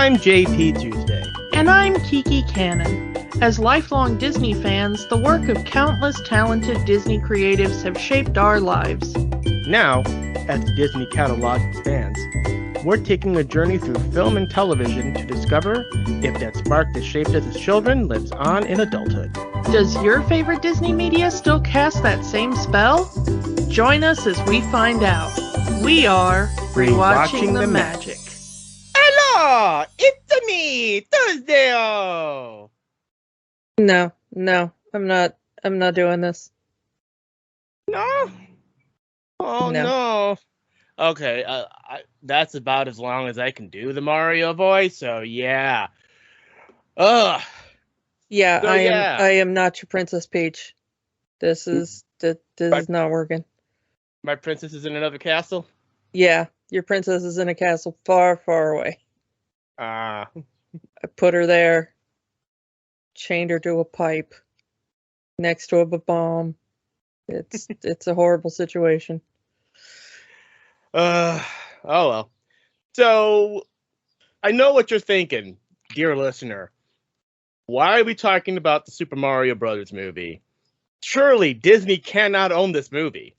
I'm JP Tuesday. And I'm Kiki Cannon. As lifelong Disney fans, the work of countless talented Disney creatives have shaped our lives. Now, as the Disney catalog expands, we're taking a journey through film and television to discover if that spark that shaped us as children lives on in adulthood. Does your favorite Disney media still cast that same spell? Join us as we find out. We are Rewatching the Magic. Hello! It's me, Tuesday! No, I'm not doing this. No? Oh, no. Okay, that's about as long as I can do the Mario voice, so yeah. Ugh. Yeah, so, I am not your Princess Peach. This is not working. My princess is in another castle? Yeah, your princess is in a castle far, far away. I put her there, chained her to a pipe, next to a bomb. It's a horrible situation. Oh well. So, I know what you're thinking, dear listener. Why are we talking about the Super Mario Brothers movie? Surely Disney cannot own this movie.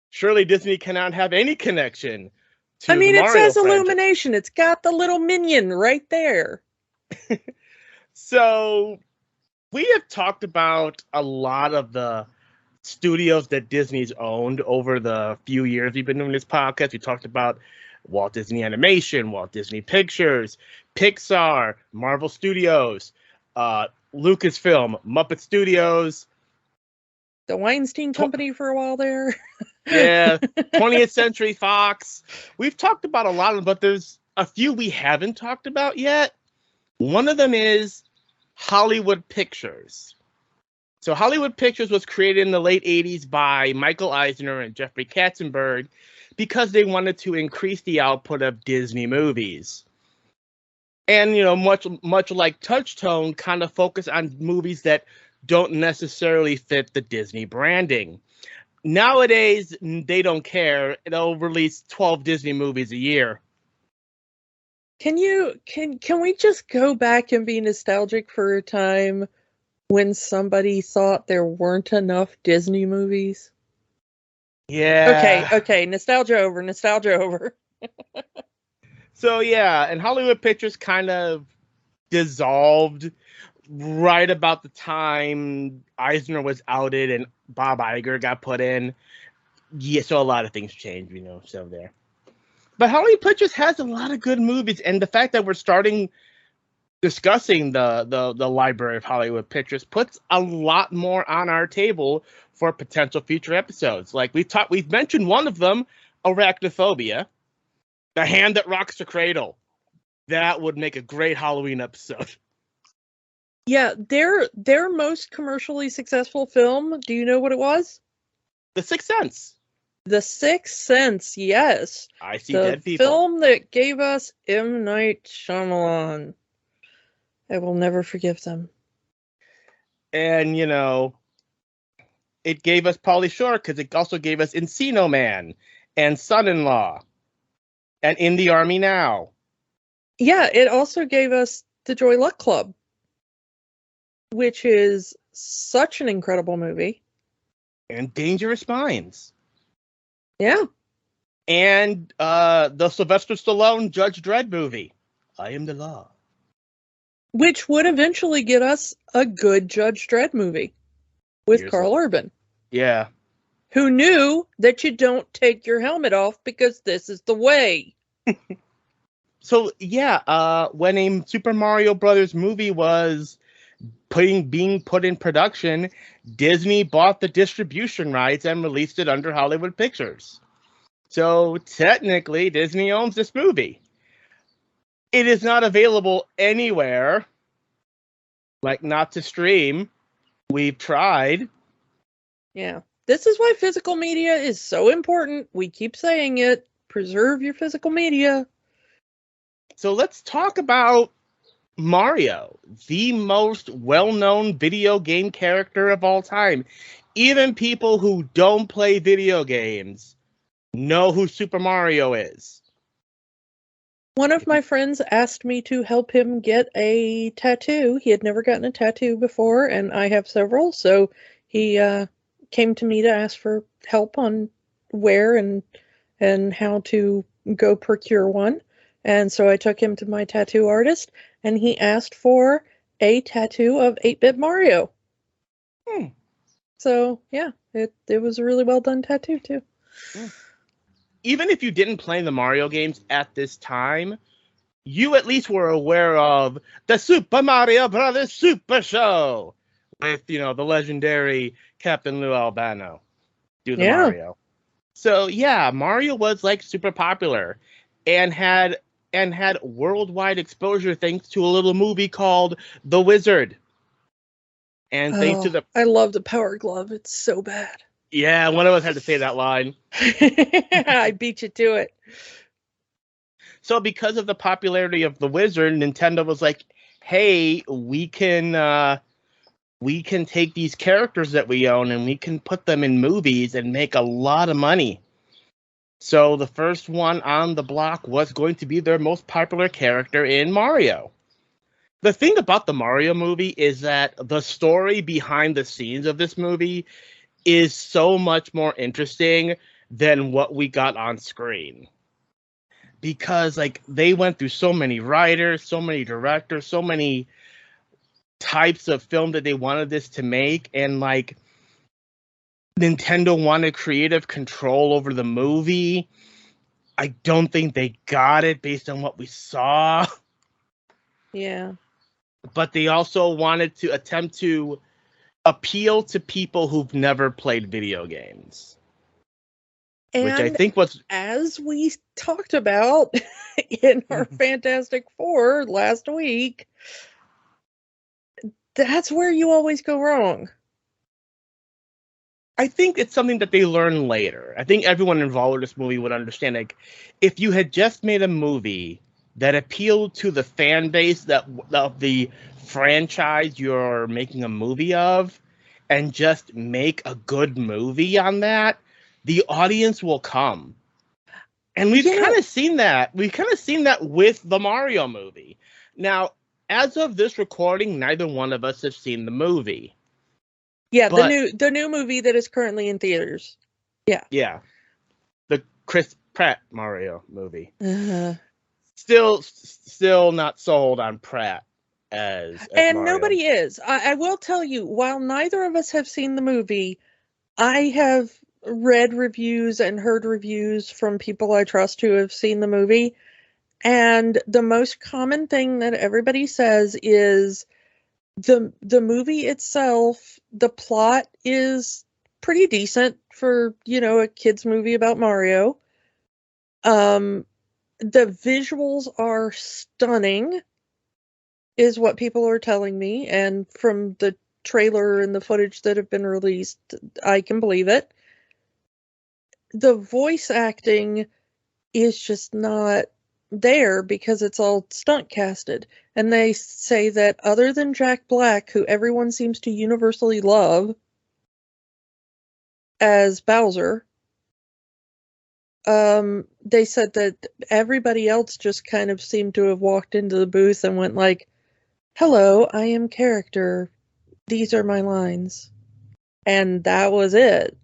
Surely Disney cannot have any connection to the Mario it says franchise. Illumination. It's got the little minion right there. So, we have talked about a lot of the studios that Disney's owned over the few years we've been doing this podcast. We talked about Walt Disney Animation, Walt Disney Pictures, Pixar, Marvel Studios, Lucasfilm, Muppet Studios. The Weinstein Company for a while there. Yeah, 20th Century Fox. We've talked about a lot of them, but there's a few we haven't talked about yet. One of them is Hollywood Pictures. So Hollywood Pictures was created in the late 80s by Michael Eisner and Jeffrey Katzenberg because they wanted to increase the output of Disney movies. And, much like Touchstone, kind of focus on movies that don't necessarily fit the Disney branding. Nowadays, they don't care. They'll release 12 Disney movies a year. Can we just go back and be nostalgic for a time when somebody thought there weren't enough Disney movies? Yeah. Okay. Nostalgia over. So, yeah, and Hollywood Pictures kind of dissolved right about the time Eisner was outed and Bob Iger got put in. Yeah, so a lot of things changed, so there. But Hollywood Pictures has a lot of good movies, and the fact that we're starting discussing the library of Hollywood Pictures puts a lot more on our table for potential future episodes. Like we've mentioned one of them, Arachnophobia, The Hand That Rocks the Cradle. That would make a great Halloween episode. Yeah, their most commercially successful film, do you know what it was? The Sixth Sense. The Sixth Sense, yes. I See Dead People. The film that gave us M. Night Shyamalan. I will never forgive them. And, it gave us Pauly Shore because it also gave us Encino Man and Son-in-Law and In the Army Now. Yeah, it also gave us The Joy Luck Club, which is such an incredible movie. And Dangerous Minds. Yeah. And the Sylvester Stallone Judge Dredd movie, I Am the Law. Which would eventually get us a good Judge Dredd movie with Carl Urban. Yeah. Who knew that you don't take your helmet off because this is the way. So, yeah, when a Super Mario Brothers movie was being put in production, Disney bought the distribution rights and released it under Hollywood Pictures. So, technically, Disney owns this movie. It is not available anywhere, like not to stream. We've tried. Yeah. This is why physical media is so important. We keep saying it. Preserve your physical media. So let's talk about Mario, the most well-known video game character of all time. Even people who don't play video games know who Super Mario is. One of my friends asked me to help him get a tattoo. He had never gotten a tattoo before, and I have several, so he came to me to ask for help on where and how to go procure one. And so I took him to my tattoo artist, and he asked for a tattoo of 8-Bit Mario. So, yeah, it was a really well done tattoo, too. Even if you didn't play the Mario games at this time, you at least were aware of the Super Mario Brothers Super Show with, the legendary Captain Lou Albano do the Mario. So, yeah, Mario was, super popular and had worldwide exposure thanks to a little movie called The Wizard. And thanks to I love the Power Glove. It's so bad. Yeah, one of us had to say that line. I beat you to it. So because of the popularity of The Wizard, Nintendo was like, hey, we can take these characters that we own and we can put them in movies and make a lot of money. So the first one on the block was going to be their most popular character in Mario. The thing about the Mario movie is that the story behind the scenes of this movie is so much more interesting than what we got on screen. Because, they went through so many writers, so many directors, so many types of film that they wanted this to make. And, Nintendo wanted creative control over the movie. I don't think they got it based on what we saw. Yeah. But they also wanted to attempt to appeal to people who've never played video games. And which I think was, as we talked about in our Fantastic Four last week, that's where you always go wrong. I think it's something that they learn later. I think everyone involved with this movie would understand, if you had just made a movie that appealed to the fan base of the franchise you're making a movie of, and just make a good movie on that, the audience will come. And we've kind of seen that. We've kind of seen that with the Mario movie. Now, as of this recording, neither one of us have seen the movie. Yeah, the new movie that is currently in theaters. Yeah. Yeah. The Chris Pratt Mario movie. Still not sold on Pratt as and Mario. Nobody is. I will tell you, while neither of us have seen the movie, I have read reviews and heard reviews from people I trust who have seen the movie, and the most common thing that everybody says is the movie itself, the plot is pretty decent for, a kid's movie about Mario. The visuals are stunning, is what people are telling me, and from the trailer and the footage that have been released, I can believe it. The voice acting is just not there because it's all stunt casted. And they say that other than Jack Black, who everyone seems to universally love as Bowser, they said that everybody else just kind of seemed to have walked into the booth and went like, hello, I am character. These are my lines. And that was it.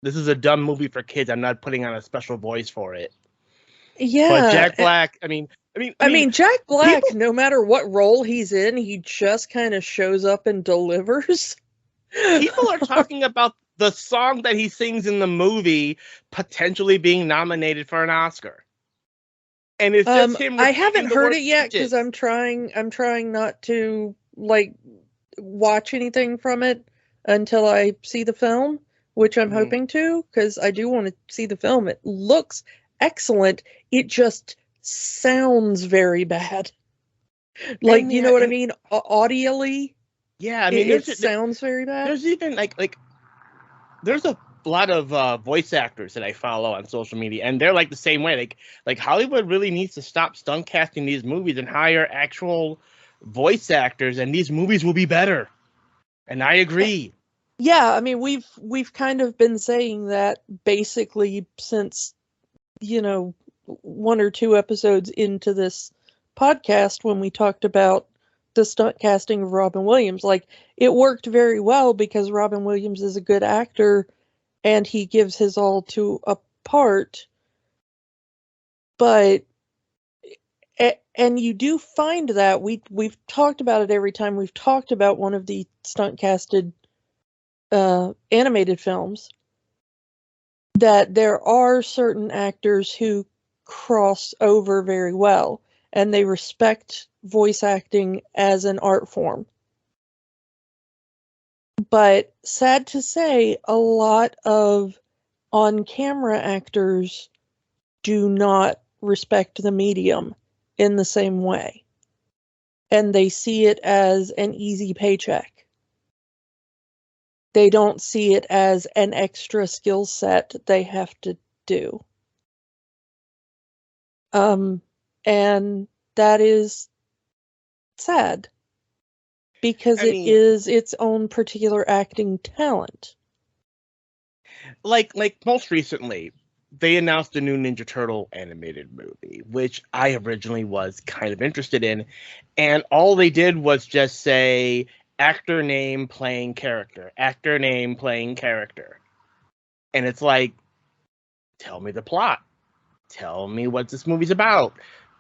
This is a dumb movie for kids. I'm not putting on a special voice for it. Yeah. But Jack Black, I mean, Jack Black, no matter what role he's in, he just kind of shows up and delivers. People are talking about the song that he sings in the movie potentially being nominated for an Oscar. And it's just him. I haven't heard it yet because I'm trying not to watch anything from it until I see the film, which I'm hoping to, because I do want to see the film. It looks excellent. It just sounds very bad. You know what I mean? Audially. Yeah, I mean, it sounds very bad. There's even there's a lot of voice actors that I follow on social media, and they're the same way. Hollywood really needs to stop stunt casting these movies and hire actual voice actors, and these movies will be better. And I agree. Yeah, I mean, we've kind of been saying that basically since, 1 or 2 episodes into this podcast when we talked about the stunt casting of Robin Williams. Like, it worked very well because Robin Williams is a good actor and he gives his all to a part. But and you do find that we've talked about it every time we've talked about one of the stunt casted animated films, that there are certain actors who cross over very well and they respect voice acting as an art form. But sad to say, a lot of on-camera actors do not respect the medium in the same way. And they see it as an easy paycheck. They don't see it as an extra skill set they have to do. And that is sad because it is its own particular acting talent. Like most recently, they announced a new Ninja Turtle animated movie, which I originally was kind of interested in, and all they did was just say actor name playing character, actor name playing character. And it's like, tell me the plot. Tell me what this movie's about.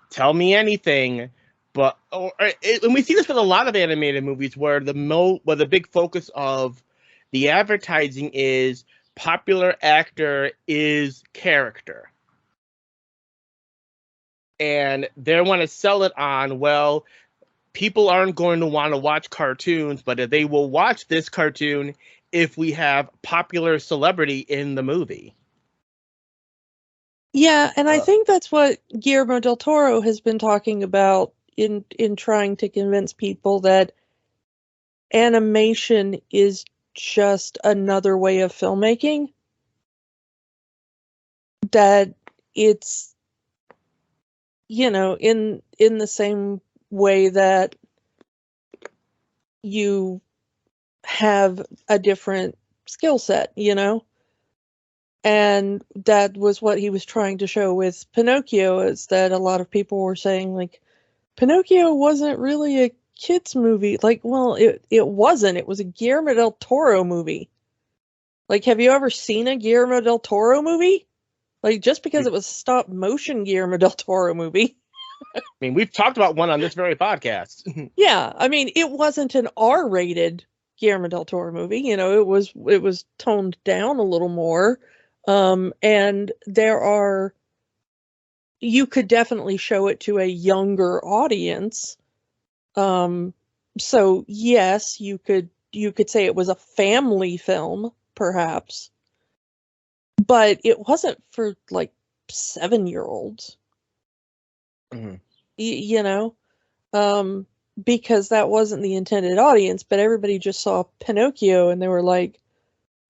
Tell me anything. But and we see this with a lot of animated movies where the big focus of the advertising is popular actor is character. And they want to sell it on, well, people aren't going to want to watch cartoons, but they will watch this cartoon if we have popular celebrity in the movie. Yeah, and I think that's what Guillermo del Toro has been talking about in trying to convince people that animation is just another way of filmmaking. That it's, in the same way that you have a different skill set, And that was what he was trying to show with Pinocchio, is that a lot of people were saying, like, Pinocchio wasn't really a kid's movie. Like, well, it wasn't. It was a Guillermo del Toro movie. Like, have you ever seen a Guillermo del Toro movie? Like, just because it was a stop-motion Guillermo del Toro movie. I mean, we've talked about one on this very podcast. Yeah, I mean, it wasn't an R-rated Guillermo del Toro movie. It was toned down a little more. And you could definitely show it to a younger audience. So yes, you could say it was a family film, perhaps, but it wasn't for like 7-year-olds. Mm-hmm. Because that wasn't the intended audience, but everybody just saw Pinocchio and they were like,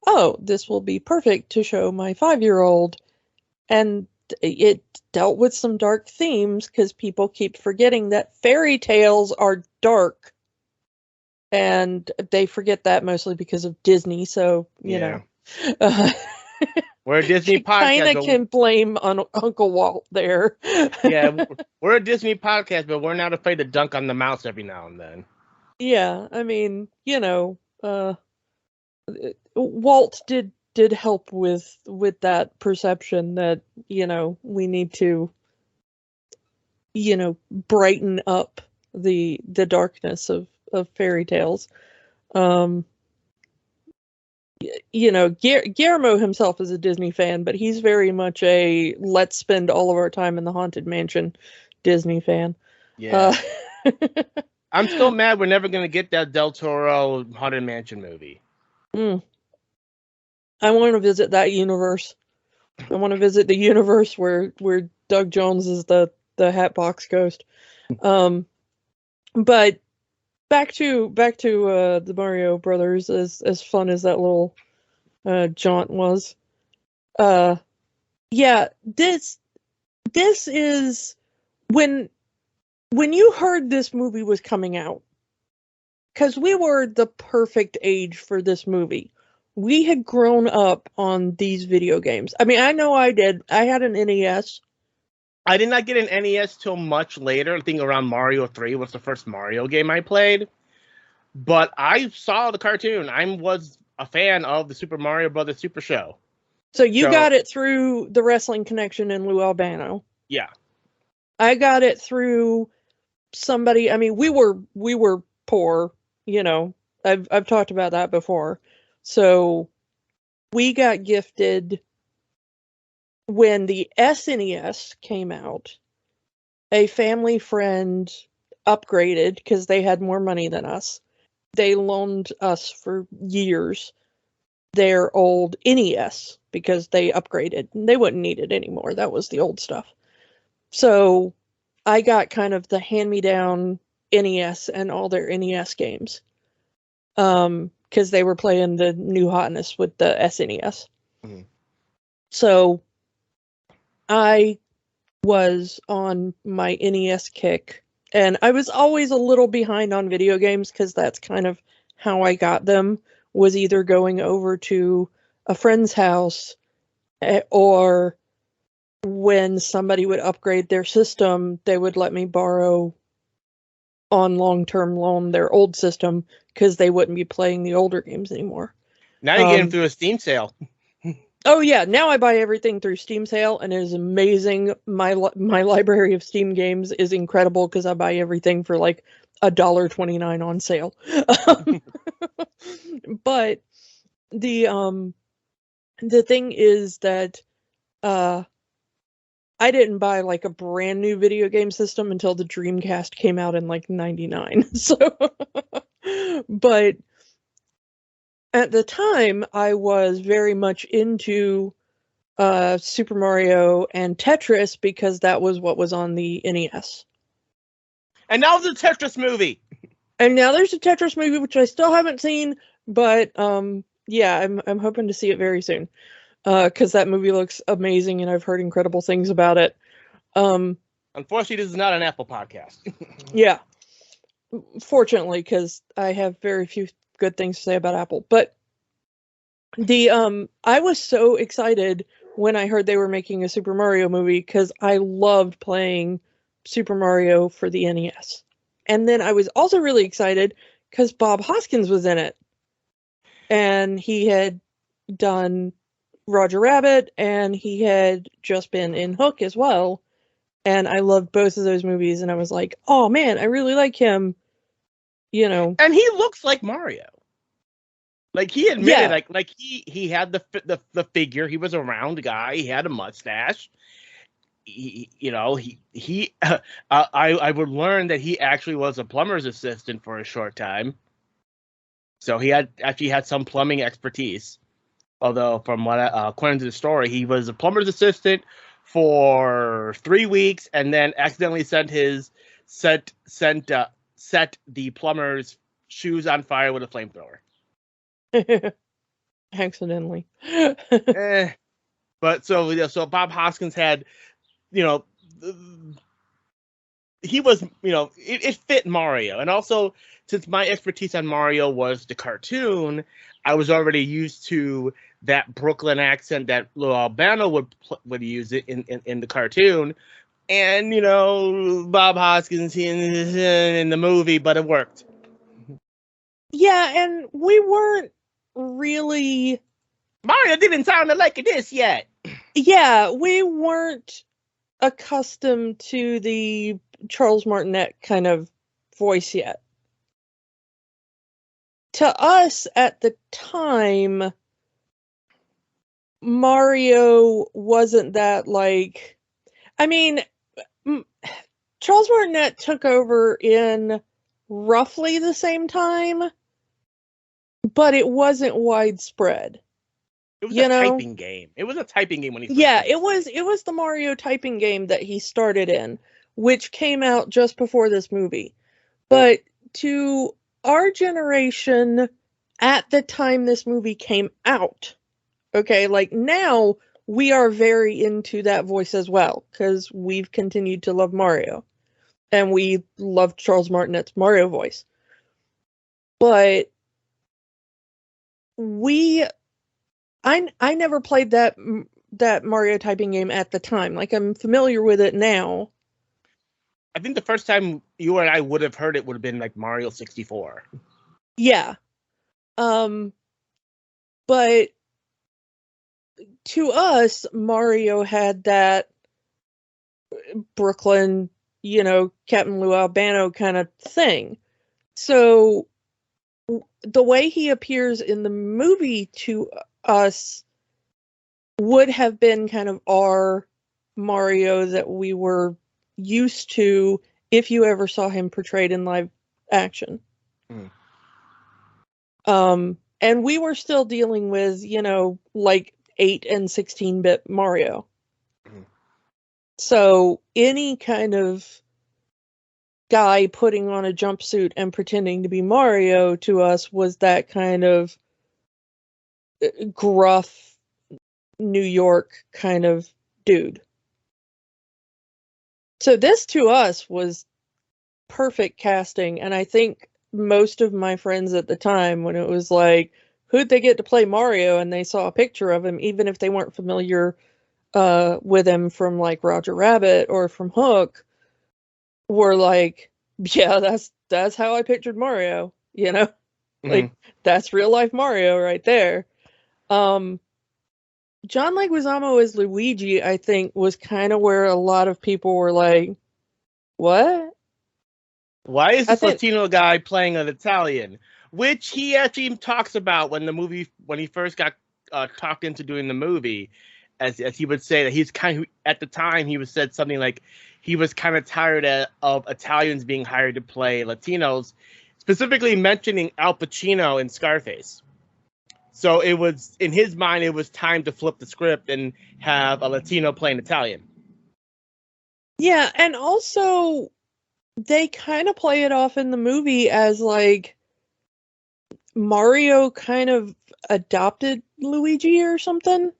oh, this will be perfect to show my 5-year-old. And it dealt with some dark themes because people keep forgetting that fairy tales are dark. And they forget that mostly because of Disney. So, you know. We're a Disney podcast. Kind of can blame on Uncle Walt there. Yeah, we're a Disney podcast, but we're not afraid to dunk on the mouse every now and then. Yeah, I mean, Walt did help with that perception that, we need to, brighten up the darkness of fairy tales. Guillermo himself is a Disney fan, but he's very much a let's spend all of our time in the Haunted Mansion Disney fan. Yeah. I'm still mad we're never going to get that Del Toro Haunted Mansion movie. I want to visit that universe. I want to visit the universe where Doug Jones is the Hatbox Ghost. But back to the Mario Brothers, as fun as that little jaunt was. Yeah, this is when you heard this movie was coming out, because we were the perfect age for this movie. We had grown up on these video games. I mean, I know I did. I had an NES, I did not get an NES till much later. I think around Mario 3 was the first Mario game I played. But I saw the cartoon. I was a fan of the Super Mario Brothers Super Show. So you got it through the Wrestling Connection in Lou Albano. Yeah. I got it through somebody. I mean, we were poor, you know. I've talked about that before. So we got gifted when the SNES came out. A family friend upgraded because they had more money than us. They loaned us for years their old NES because they upgraded. They wouldn't need it anymore. That was the old stuff. So I got kind of the hand-me-down NES and all their NES games. Because they were playing the new hotness with the SNES. Mm-hmm. So I was on my NES kick, and I was always a little behind on video games because that's kind of how I got them, was either going over to a friend's house or when somebody would upgrade their system, they would let me borrow on long-term loan their old system because they wouldn't be playing the older games anymore. Now you get them through a Steam sale. Oh yeah, now I buy everything through Steam sale, and it is amazing. My library of Steam games is incredible because I buy everything for like $1.29 on sale. But the thing is that I didn't buy like a brand new video game system until the Dreamcast came out in like '99. So, but at the time, I was very much into Super Mario and Tetris because that was what was on the NES. And now there's a Tetris movie. And now there's a Tetris movie, which I still haven't seen, but yeah, I'm hoping to see it very soon. Because that movie looks amazing, and I've heard incredible things about it. Unfortunately, this is not an Apple podcast. Yeah. Fortunately, because I have very few good things to say about Apple. But I was so excited when I heard they were making a Super Mario movie because I loved playing Super Mario for the NES. And then I was also really excited because Bob Hoskins was in it. And he had done Roger Rabbit, and he had just been in Hook as well, and I loved both of those movies, and I was like, oh man, I really like him, you know. And he looks like Mario. Like he admitted, like he had the figure. He was a round guy. He had a mustache. I would learn that he actually was a plumber's assistant for a short time. So he actually had some plumbing expertise. Although, from what according to the story, he was a plumber's assistant for 3 weeks, and then accidentally set the plumber's shoes on fire with a flamethrower. Accidentally. But so Bob Hoskins had, he was, it fit Mario, and also since my expertise on Mario was the cartoon, I was already used to that Brooklyn accent that Lou Albano would use it in the cartoon, and Bob Hoskins in the movie, but it worked. Yeah, and we weren't really. Mario didn't sound like this yet. Yeah, we weren't accustomed to the Charles Martinet kind of voice yet. To us at the time, Mario wasn't that like. I mean, Charles Martinet took over in roughly the same time, but it wasn't widespread. It was a typing game. It was a typing game when he. Yeah, it was the Mario typing game that he started in, which came out just before this movie. But to our generation, at the time this movie came out, okay, like now we are very into that voice as well because we've continued to love Mario, and we love Charles Martinet's Mario voice. But I never played that that Mario typing game at the time. Like, I'm familiar with it now. I think the first time you and I would have heard it would have been like Mario 64. Yeah. But to us, Mario had that Brooklyn, Captain Lou Albano kind of thing. So the way he appears in the movie to us would have been kind of our Mario that we were used to if you ever saw him portrayed in live action. And we were still dealing with, like 8 and 16-bit Mario. So any kind of guy putting on a jumpsuit and pretending to be Mario to us was that kind of gruff New York kind of dude. So this to us was perfect casting, and I think most of my friends at the time, when it was like, who'd they get to play Mario, and they saw a picture of him, even if they weren't familiar with him from like Roger Rabbit or from Hook, were like, yeah, that's how I pictured Mario, like that's real life Mario right there. John Leguizamo as Luigi, I think, was kind of where a lot of people were like, what? Why is this Latino guy playing an Italian? Which he actually talks about when he first got talked into doing the movie, as he would say that he's kind of, at the time he was said something like he was kind of tired of Italians being hired to play Latinos, specifically mentioning Al Pacino in Scarface. So it was, in his mind, it was time to flip the script and have a Latino playing Italian. Yeah, and also they kind of play it off in the movie as like Mario kind of adopted Luigi or something.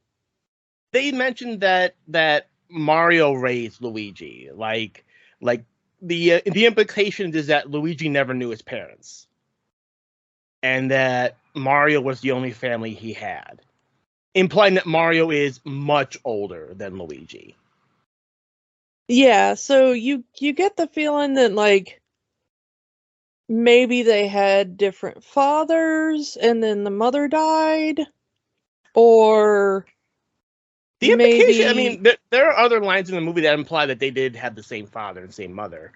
They mentioned that Mario raised Luigi. Like the implication is that Luigi never knew his parents, and that Mario was the only family he had, implying that Mario is much older than Luigi. Yeah, so you get the feeling that like maybe they had different fathers and then the mother died, or the implication, I mean, there are other lines in the movie that imply that they did have the same father and same mother.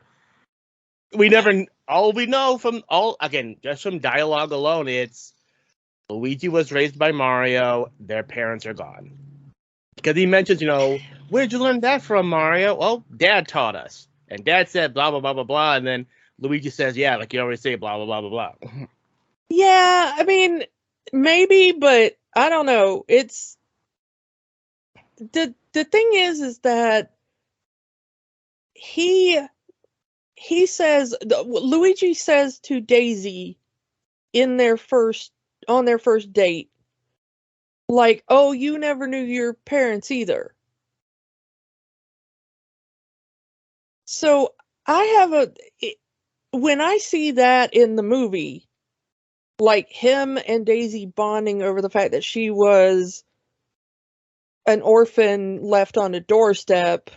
All we know just from dialogue alone, it's Luigi was raised by Mario, their parents are gone. Because he mentions, where'd you learn that from, Mario? Well, Dad taught us. And Dad said blah, blah, blah, blah, blah. And then Luigi says, yeah, like you always say, blah, blah, blah, blah, blah. Yeah, I mean, maybe, but I don't know. It's the thing is that Luigi says to Daisy on their first date, like, oh, you never knew your parents either. So when I see that in the movie, like him and Daisy bonding over the fact that she was an orphan left on a doorstep,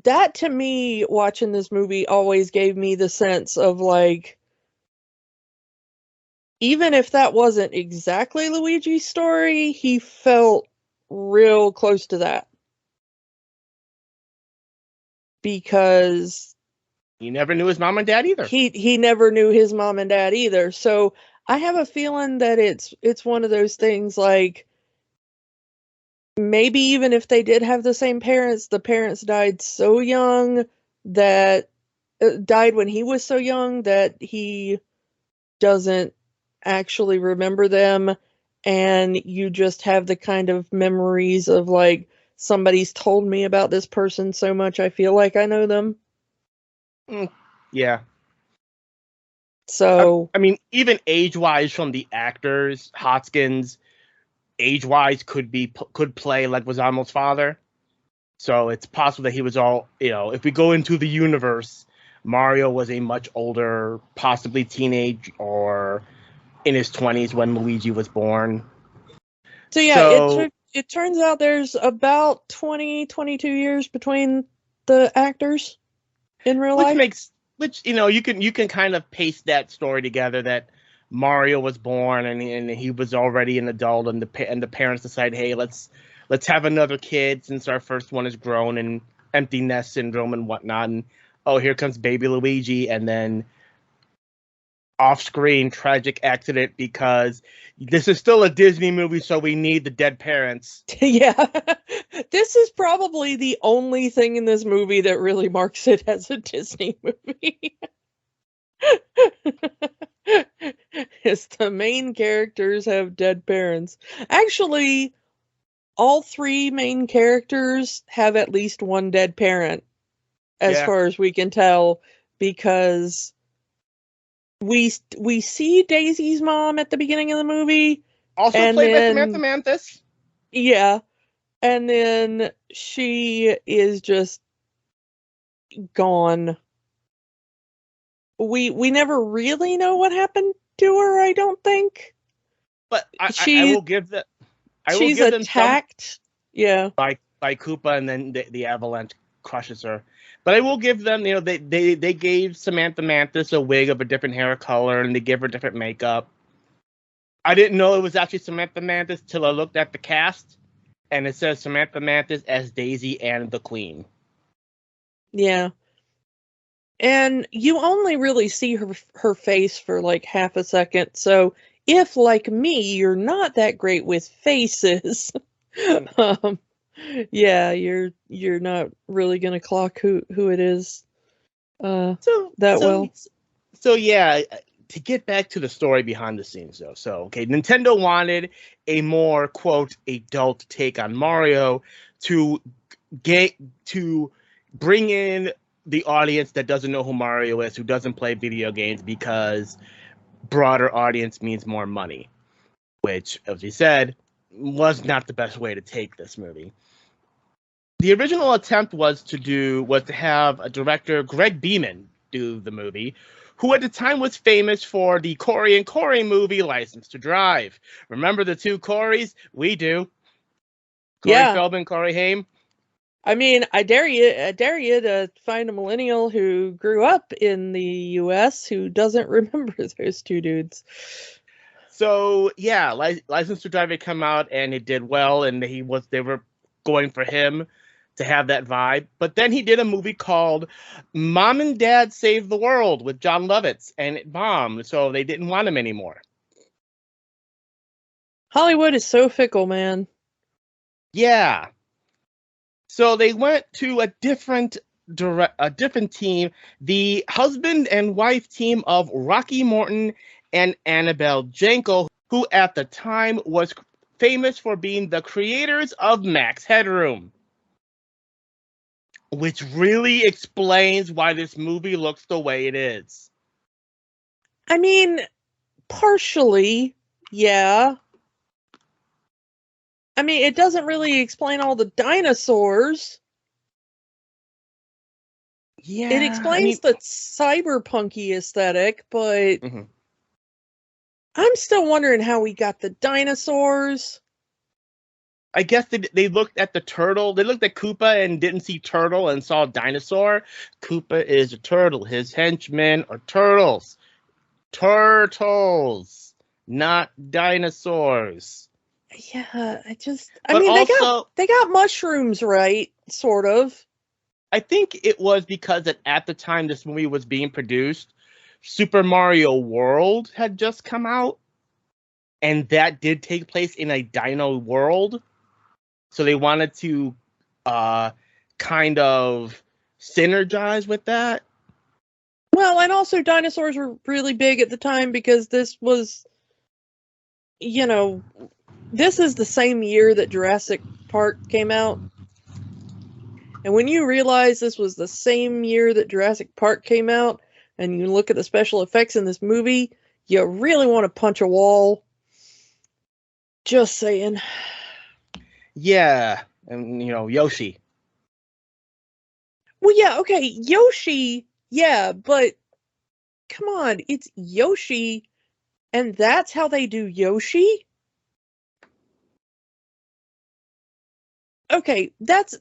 that to me, watching this movie, always gave me the sense of like, even if that wasn't exactly Luigi's story, he felt real close to that. Because he never knew his mom and dad either. He never knew his mom and dad either. So I have a feeling that it's one of those things like, maybe even if they did have the same parents, the parents died so young that died when he was so young that he doesn't actually remember them, and you just have the kind of memories of like, somebody's told me about this person so much I feel like I know them. Yeah. So I mean, even age-wise from the actors, Hoskins, age-wise could play Leguizamo's father. So it's possible that he was all, if we go into the universe, Mario was a much older, possibly teenage or in his 20s when Luigi was born. So yeah, it turns out there's about 20, 22 years between the actors in real life. Which you can kind of paste that story together, that Mario was born and he was already an adult, and the parents decide, hey, let's have another kid since our first one is grown, and empty nest syndrome and whatnot, and oh, here comes baby Luigi, and then off-screen tragic accident because this is still a Disney movie, so we need the dead parents. Yeah. This is probably the only thing in this movie that really marks it as a Disney movie. It's the main characters have dead parents. Actually, all three main characters have at least one dead parent, as far as we can tell, because we see Daisy's mom at the beginning of the movie. Also played by Samantha Mathis. Yeah. And then she is just gone. We never really know what happened to her, I don't think. But I will give that. She's attacked. Yeah. By Koopa, and then the avalanche crushes her. But I will give them, they gave Samantha Mathis a wig of a different hair color, and they give her different makeup. I didn't know it was actually Samantha Mathis till I looked at the cast, and it says Samantha Mathis as Daisy and the Queen. Yeah. And you only really see her face for like half a second. So if, like me, you're not that great with faces, yeah, you're not really gonna clock who it is well. So yeah, to get back to the story behind the scenes though. So okay, Nintendo wanted a more, quote, adult take on Mario to bring in the audience that doesn't know who Mario is, who doesn't play video games, because broader audience means more money, which, as we said, was not the best way to take this movie. The original attempt was to have a director, Greg Beeman, do the movie, who at the time was famous for the Corey and Corey movie, License to Drive. Remember the two Coreys? We do. Corey Feldman, Corey Haim. I mean, I dare you to find a millennial who grew up in the U.S. who doesn't remember those two dudes. So yeah, License to Drive had come out and it did well, and they were going for him to have that vibe. But then he did a movie called Mom and Dad Save the World with John Lovitz, and it bombed, so they didn't want him anymore. Hollywood is so fickle, man. Yeah. So they went to a different team, the husband and wife team of Rocky Morton and Annabelle Jankel, who at the time was famous for being the creators of Max Headroom, which really explains why this movie looks the way it is. I mean, partially, yeah. I mean, it doesn't really explain all the dinosaurs. Yeah. It explains the cyberpunky aesthetic, but I'm still wondering how we got the dinosaurs. I guess they looked at the turtle. They looked at Koopa and didn't see turtle and saw dinosaur. Koopa is a turtle. His henchmen are turtles. Turtles, not dinosaurs. Yeah, they got mushrooms, right? Sort of. I think it was because at the time this movie was being produced, Super Mario World had just come out, and that did take place in a dino world. So they wanted to kind of synergize with that. Well, and also dinosaurs were really big at the time because this was, this is the same year that Jurassic Park came out. And when you realize this was the same year that Jurassic Park came out, and you look at the special effects in this movie, you really want to punch a wall. Just saying. Yeah, and Yoshi. Well, yeah, okay, Yoshi, yeah, but come on, it's Yoshi, and that's how they do Yoshi? okay, let's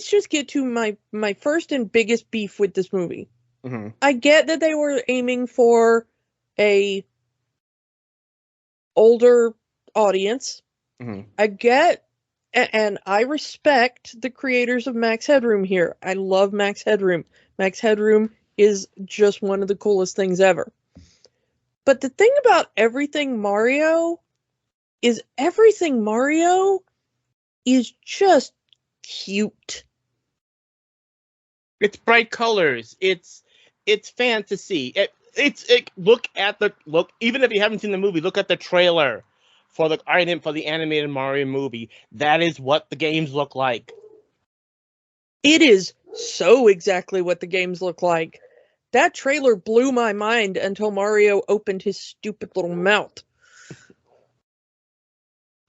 just get to my first and biggest beef with this movie. Mm-hmm. I get that they were aiming for a older audience. Mm-hmm. I get, and I respect the creators of Max Headroom here. I love Max Headroom. Max Headroom is just one of the coolest things ever. But the thing about everything Mario is just cute. It's bright colors. It's fantasy. Look even if you haven't seen the movie, look at the trailer for the animated Mario movie. That is what the games look like. It is so exactly what the games look like. That trailer blew my mind until Mario opened his stupid little mouth.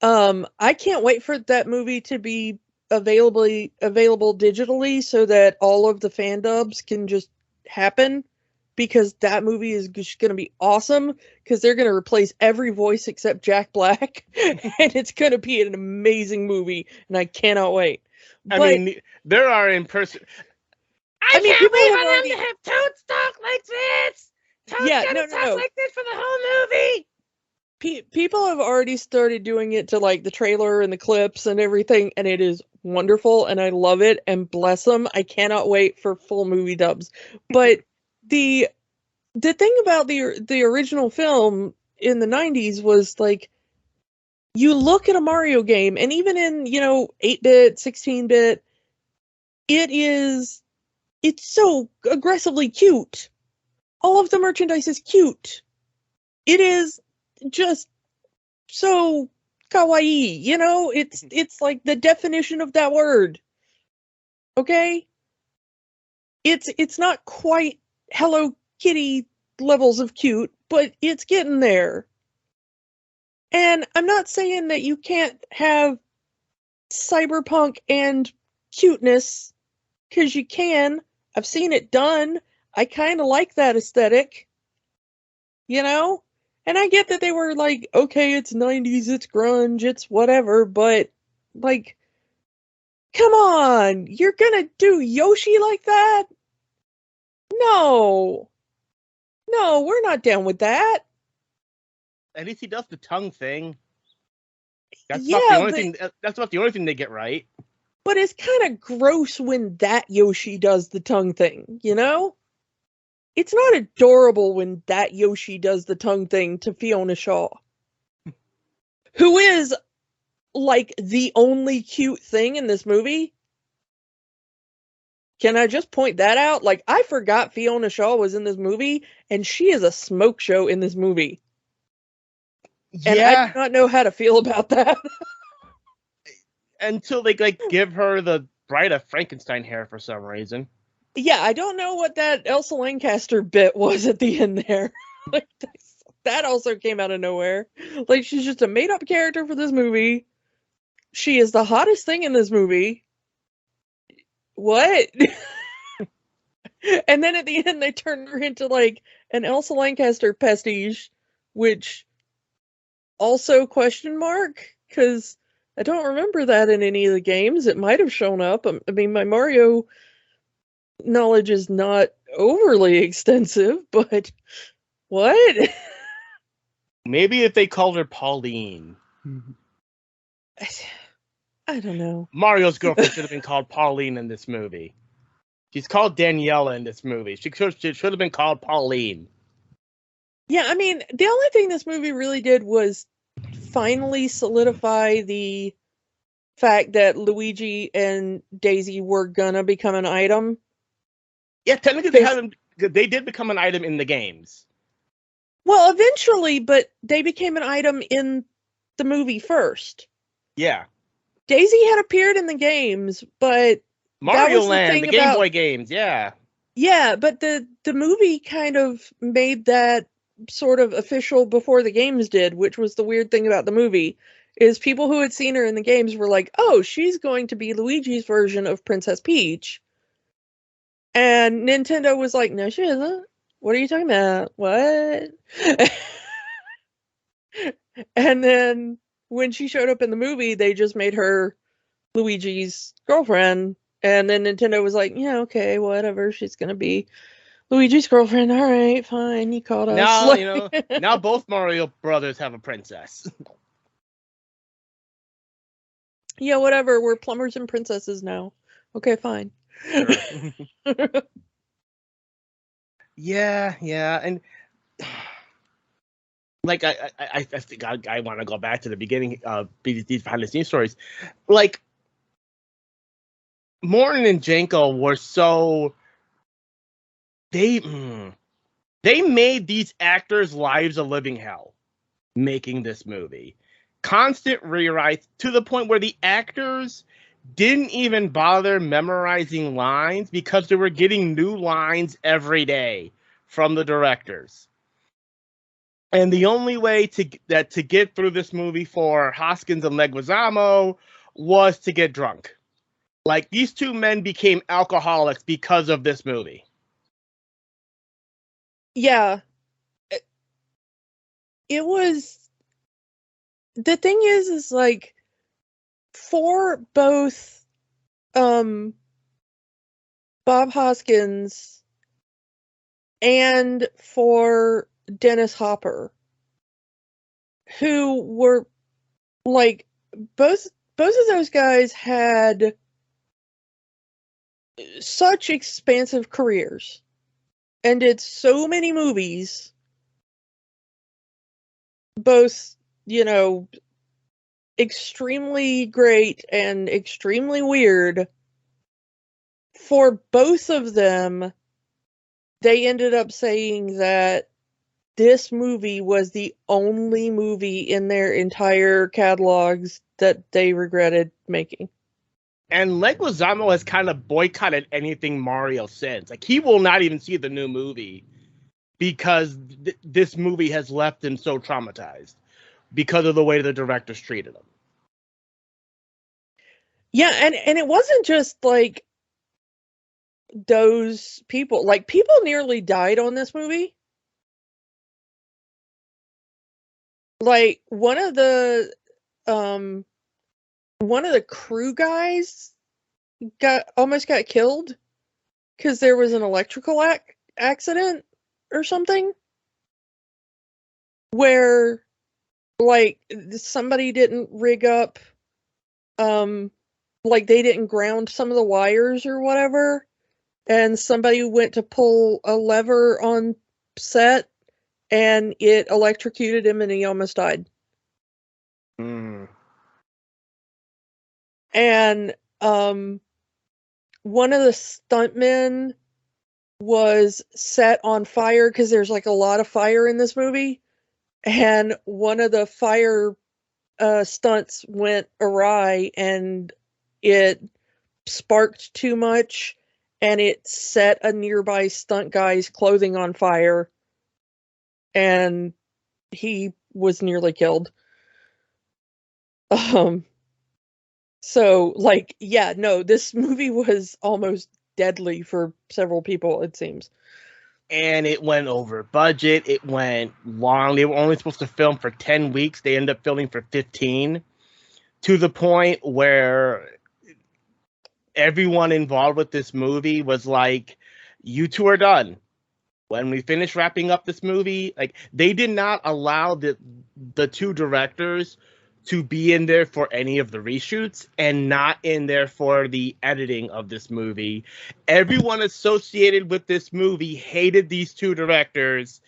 I can't wait for that movie to be available digitally so that all of the fan dubs can just happen, because that movie is just going to be awesome, because they're going to replace every voice except Jack Black and it's going to be an amazing movie, and I cannot wait. I mean, there are in person. I mean, can't believe I want to have Toad talk like this. Toad's gonna talk like this for the whole movie. People have already started doing it to like the trailer and the clips and everything, and it is wonderful, and I love it, and bless them. I cannot wait for full movie dubs. But the thing about the original film in the 90s was, like, you look at a Mario game, and even in, 8-bit, 16-bit, it's so aggressively cute. All of the merchandise is cute. It is just so kawaii, it's like the definition of that word. Okay? It's not quite Hello Kitty levels of cute, but it's getting there. And I'm not saying that you can't have cyberpunk and cuteness, because you can. I've seen it done. I kind of like that aesthetic. And I get that they were like, okay, it's 90s, it's grunge, it's whatever, but, like, come on, you're gonna do Yoshi like that? No, we're not down with that. At least he does the tongue thing. That's about the only thing they get right. But it's kind of gross when that Yoshi does the tongue thing, It's not adorable when that Yoshi does the tongue thing to Fiona Shaw, who is, like, the only cute thing in this movie. Can I just point that out? Like, I forgot Fiona Shaw was in this movie, and she is a smoke show in this movie. Yeah. And I do not know how to feel about that. Until they, like, give her the Bride of Frankenstein hair for some reason. Yeah, I don't know what that Elsa Lancaster bit was at the end there. Like, that also came out of nowhere. Like, she's just a made-up character for this movie. She is the hottest thing in this movie. What? And then at the end, they turn her into, like, an Elsa Lancaster pastiche, which also question mark, because I don't remember that in any of the games. It might have shown up. I mean, my Mario knowledge is not overly extensive, but what? Maybe if they called her Pauline. I don't know. Mario's girlfriend should have been called Pauline in this movie. She's called Daniela in this movie. She should have been called Pauline. Yeah, I mean, the only thing this movie really did was finally solidify the fact that Luigi and Daisy were gonna become an item. Yeah, technically they did become an item in the games. Well, eventually, but they became an item in the movie first. Yeah. Daisy had appeared in the games, but Mario Land, the Game Boy games, yeah. Yeah, but the movie kind of made that sort of official before the games did, which was the weird thing about the movie, is people who had seen her in the games were like, oh, she's going to be Luigi's version of Princess Peach. And Nintendo was like, no, she isn't. What are you talking about? What? And then when she showed up in the movie, they just made her Luigi's girlfriend. And then Nintendo was like, yeah, okay, whatever. She's going to be Luigi's girlfriend. All right, fine. You called us. Now, now both Mario brothers have a princess. Yeah, whatever. We're plumbers and princesses now. Okay, fine. Sure. Yeah, and like I think I want to go back to the beginning of these behind the scenes stories. Like Morton and Janko were so they made these actors' lives a living hell making this movie. Constant rewrites to the point where the actors didn't even bother memorizing lines because they were getting new lines every day from the directors. And the only way to get through this movie for Hoskins and Leguizamo was to get drunk. Like, these two men became alcoholics because of this movie. Yeah. It was... The thing is like, for both Bob Hoskins and for Dennis Hopper, who were like, both of those guys had such expansive careers and did so many movies, both, extremely great and extremely weird. For both of them, they ended up saying that this movie was the only movie in their entire catalogs that they regretted making. And Leguizamo has kind of boycotted anything Mario since. Like, he will not even see the new movie because this movie has left him so traumatized because of the way the directors treated him. Yeah, and it wasn't just like those people. Like, people nearly died on this movie. Like, one of the crew guys almost got killed because there was an electrical accident or something where, like, somebody didn't rig up, like, they didn't ground some of the wires or whatever, and somebody went to pull a lever on set and it electrocuted him and he almost died. And one of the stuntmen was set on fire because there's like a lot of fire in this movie, and one of the fire stunts went awry and it sparked too much and it set a nearby stunt guy's clothing on fire and he was nearly killed. So, like, yeah, no, this movie was almost deadly for several people, it seems. And it went over budget. It went long. They were only supposed to film for 10 weeks. They ended up filming for 15, to the point where everyone involved with this movie was like, you two are done. When we finish wrapping up this movie, like, they did not allow the two directors to be in there for any of the reshoots and not in there for the editing of this movie. Everyone associated with this movie hated these two directors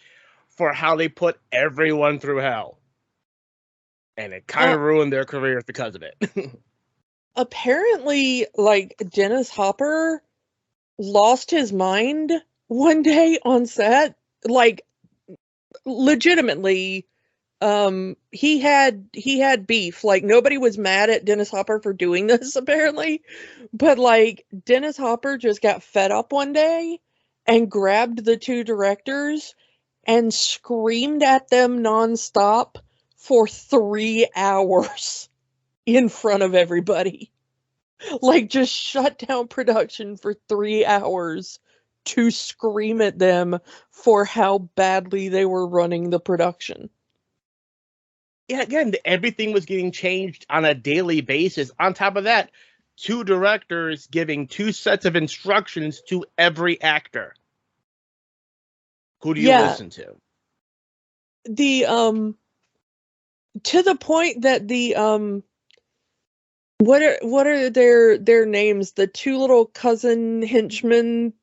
for how they put everyone through hell. And it kind of ruined their careers because of it. Apparently, like, Dennis Hopper lost his mind one day on set. Like, legitimately, he had beef. Like, nobody was mad at Dennis Hopper for doing this, apparently, but like, Dennis Hopper just got fed up one day and grabbed the two directors and screamed at them nonstop for 3 hours in front of everybody. Like, just shut down production for 3 hours to scream at them for how badly they were running the production. Yeah, again, everything was getting changed on a daily basis. On top of that, two directors giving two sets of instructions to every actor. Who do you listen to? To the point that what are their names? The two little cousin henchmen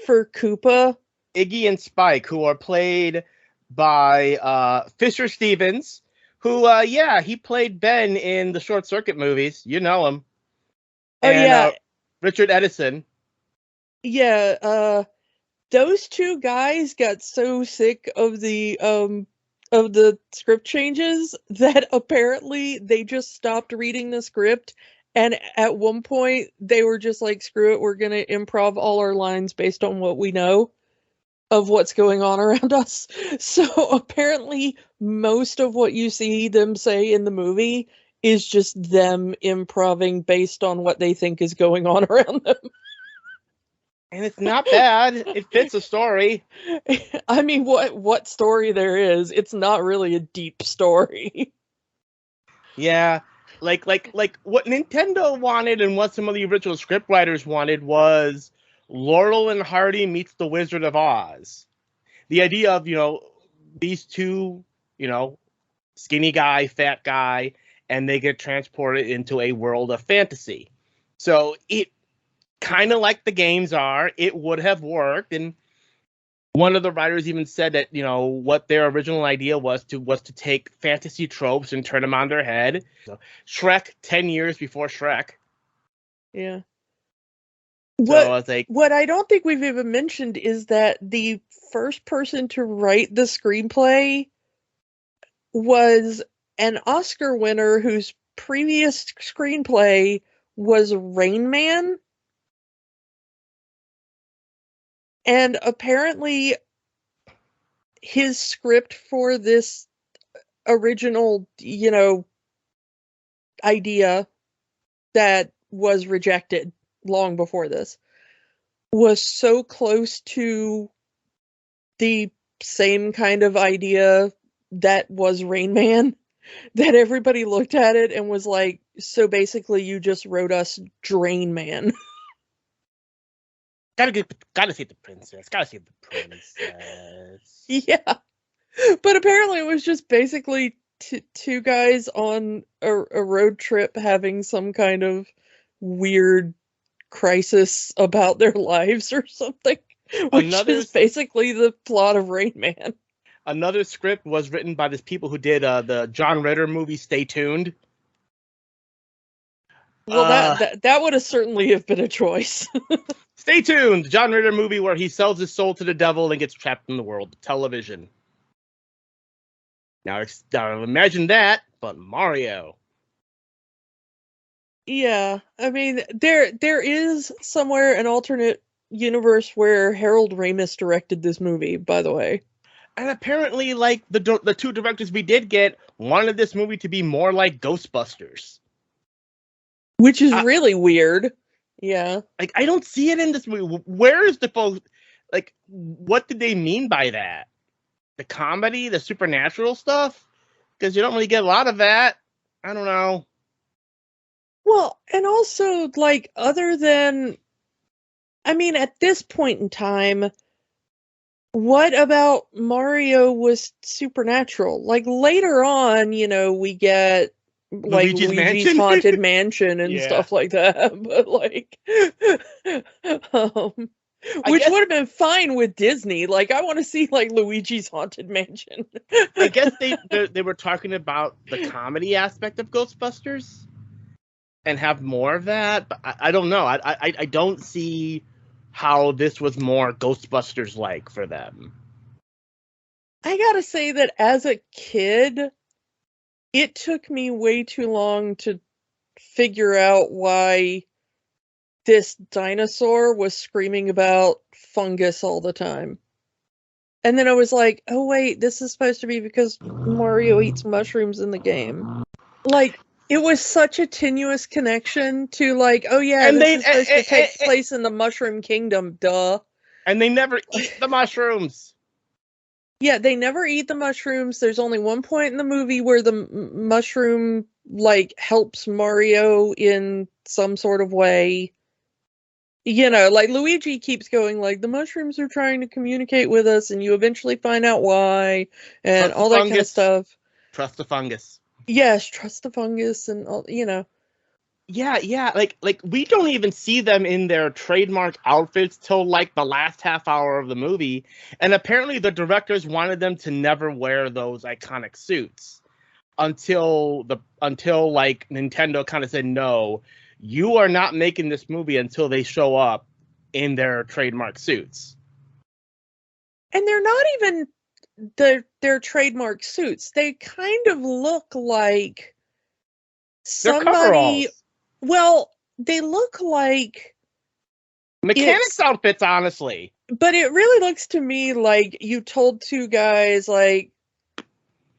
for Koopa? Iggy and Spike, who are played by Fisher Stevens, who he played Ben in the Short Circuit movies. You know him. And Richard Edison. Yeah, those two guys got so sick of the script changes that apparently they just stopped reading the script, and at one point they were just like, screw it, we're gonna improv all our lines based on what we know of what's going on around us. So apparently most of what you see them say in the movie is just them improving based on what they think is going on around them. And it's not bad. It fits a story. I mean, what story there is, it's not really a deep story. Yeah, like what Nintendo wanted and what some of the original scriptwriters wanted was Laurel and Hardy meets the Wizard of Oz. The idea of, these two, skinny guy, fat guy, and they get transported into a world of fantasy. So it kind of like the games are, it would have worked. And one of the writers even said that, what their original idea was to take fantasy tropes and turn them on their head. So Shrek, 10 years before Shrek. Yeah. What I don't think we've even mentioned is that the first person to write the screenplay was an Oscar winner whose previous screenplay was Rain Man. And apparently his script for this original, idea that was rejected long before this was so close to the same kind of idea that was Rain Man that everybody looked at it and was like, so basically you just wrote us Drain Man. Gotta see the princess. Yeah. But apparently it was just basically two guys on a road trip having some kind of weird crisis about their lives or something, which is basically the plot of Rain Man. Another script was written by the people who did the John Ritter movie Stay Tuned. Well, that would have certainly have been a choice. Stay tuned! John Ritter movie where he sells his soul to the devil and gets trapped in the world of television. Now imagine that, but Mario. Yeah, I mean, there is somewhere an alternate universe where Harold Ramis directed this movie, by the way. And apparently, like, the two directors we did get wanted this movie to be more like Ghostbusters. Which is really weird. Yeah. Like, I don't see it in this movie. Where is what did they mean by that? The comedy, the supernatural stuff? Because you don't really get a lot of that. I don't know. Well, and also, like, other than, I mean, at this point in time, what about Mario was supernatural? Like, later on, we get like Luigi's Haunted Mansion and stuff like that, but like which would have been fine with Disney. Like, I want to see like Luigi's Haunted Mansion. I guess they were talking about the comedy aspect of Ghostbusters and have more of that, but I don't know. I don't see how this was more Ghostbusters like for them. I gotta say that as a kid, it took me way too long to figure out why this dinosaur was screaming about fungus all the time. And then I was like, oh wait, this is supposed to be because Mario eats mushrooms in the game. Like, it was such a tenuous connection to like, oh yeah, and this is supposed to take place in the Mushroom Kingdom, duh. And they never eat the mushrooms. Yeah, they never eat the mushrooms. There's only one point in the movie where the mushroom like helps Mario in some sort of way. You know, like Luigi keeps going like, the mushrooms are trying to communicate with us, and you eventually find out why, and all that kind of stuff. Trust the fungus. Yes, trust the fungus, and all, you know. Yeah. Like we don't even see them in their trademark outfits till like the last half hour of the movie, and apparently the directors wanted them to never wear those iconic suits until like Nintendo kind of said, no, you are not making this movie until they show up in their trademark suits. And they're not even their trademark suits. They kind of look like somebody. Well, they look like mechanics outfits, honestly. But it really looks to me like you told two guys, like,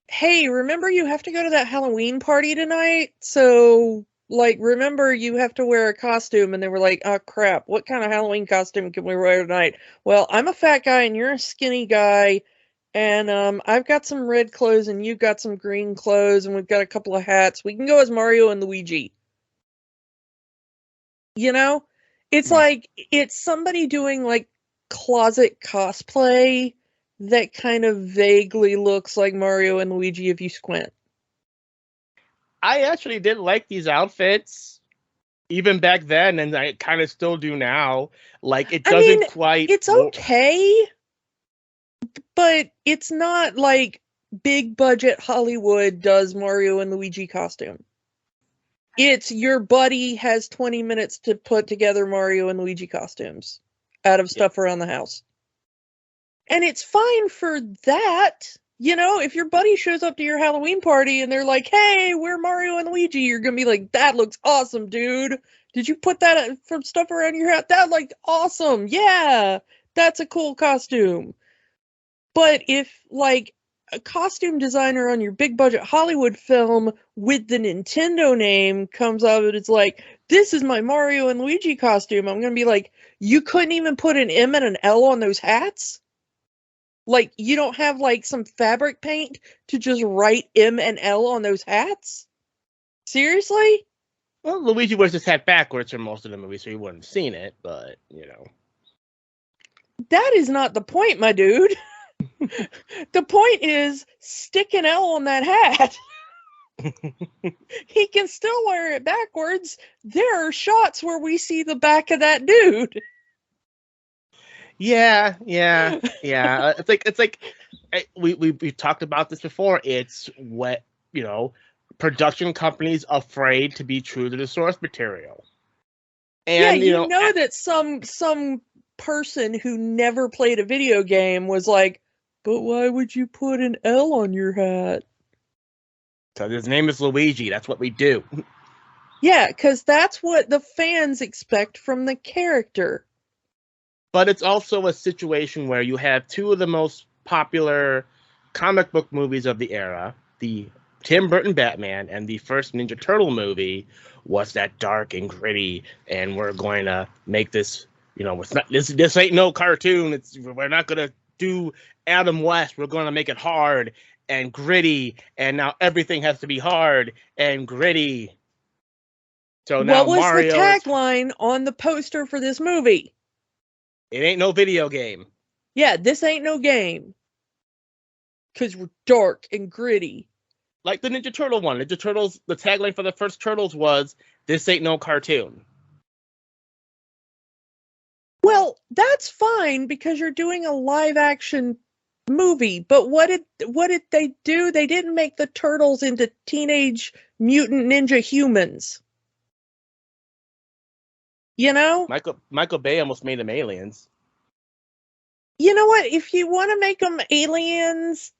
hey, remember you have to go to that Halloween party tonight? So, like, remember you have to wear a costume. And they were like, oh, crap, what kind of Halloween costume can we wear tonight? Well, I'm a fat guy and you're a skinny guy. And I've got some red clothes and you've got some green clothes. And we've got a couple of hats. We can go as Mario and Luigi. You know? It's like, it's somebody doing, like, closet cosplay that kind of vaguely looks like Mario and Luigi if you squint. I actually did like these outfits even back then, and I kind of still do now. Like, it doesn't quite... It's okay, but it's not like big budget Hollywood does Mario and Luigi costume. It's your buddy has 20 minutes to put together Mario and Luigi costumes out of stuff around the house. And it's fine for that. You know, if your buddy shows up to your Halloween party and they're like, hey, we're Mario and Luigi, you're going to be like, that looks awesome, dude. Did you put that from stuff around your house? That looked awesome. Yeah, that's a cool costume. But if, like, a costume designer on your big budget Hollywood film with the Nintendo name comes out and it's like, this is my Mario and Luigi costume, I'm going to be like, you couldn't even put an M and an L on those hats? Like, you don't have, like, some fabric paint to just write M and L on those hats? Seriously? Well, Luigi wears his hat backwards for most of the movie, so you wouldn't have seen it, but, you know. That is not the point, my dude. The point is, stick an L on that hat. He can still wear it backwards. There are shots where we see the back of that dude. Yeah. It's like we talked about this before. It's what, you know, production companies afraid to be true to the source material. And you know that some person who never played a video game was like, but why would you put an L on your hat? Because his name is Luigi. That's what we do. Yeah, because that's what the fans expect from the character. But it's also a situation where you have two of the most popular comic book movies of the era, the Tim Burton Batman and the first Ninja Turtle movie, was that dark and gritty, and we're going to make this, you know, it's not, this ain't no cartoon. We're not going to do Adam West. We're going to make it hard and gritty, and now everything has to be hard and gritty. So now what was the tagline on the poster for this movie? It ain't no video game. Yeah, this ain't no game. Because we're dark and gritty. Like the Ninja Turtle one. Ninja Turtles, the tagline for the first Turtles was, this ain't no cartoon. Well, that's fine because you're doing a live action movie. But what did they do? They didn't make the Turtles into Teenage Mutant Ninja Humans. You know? Michael Bay almost made them aliens. You know what? If you want to make them aliens,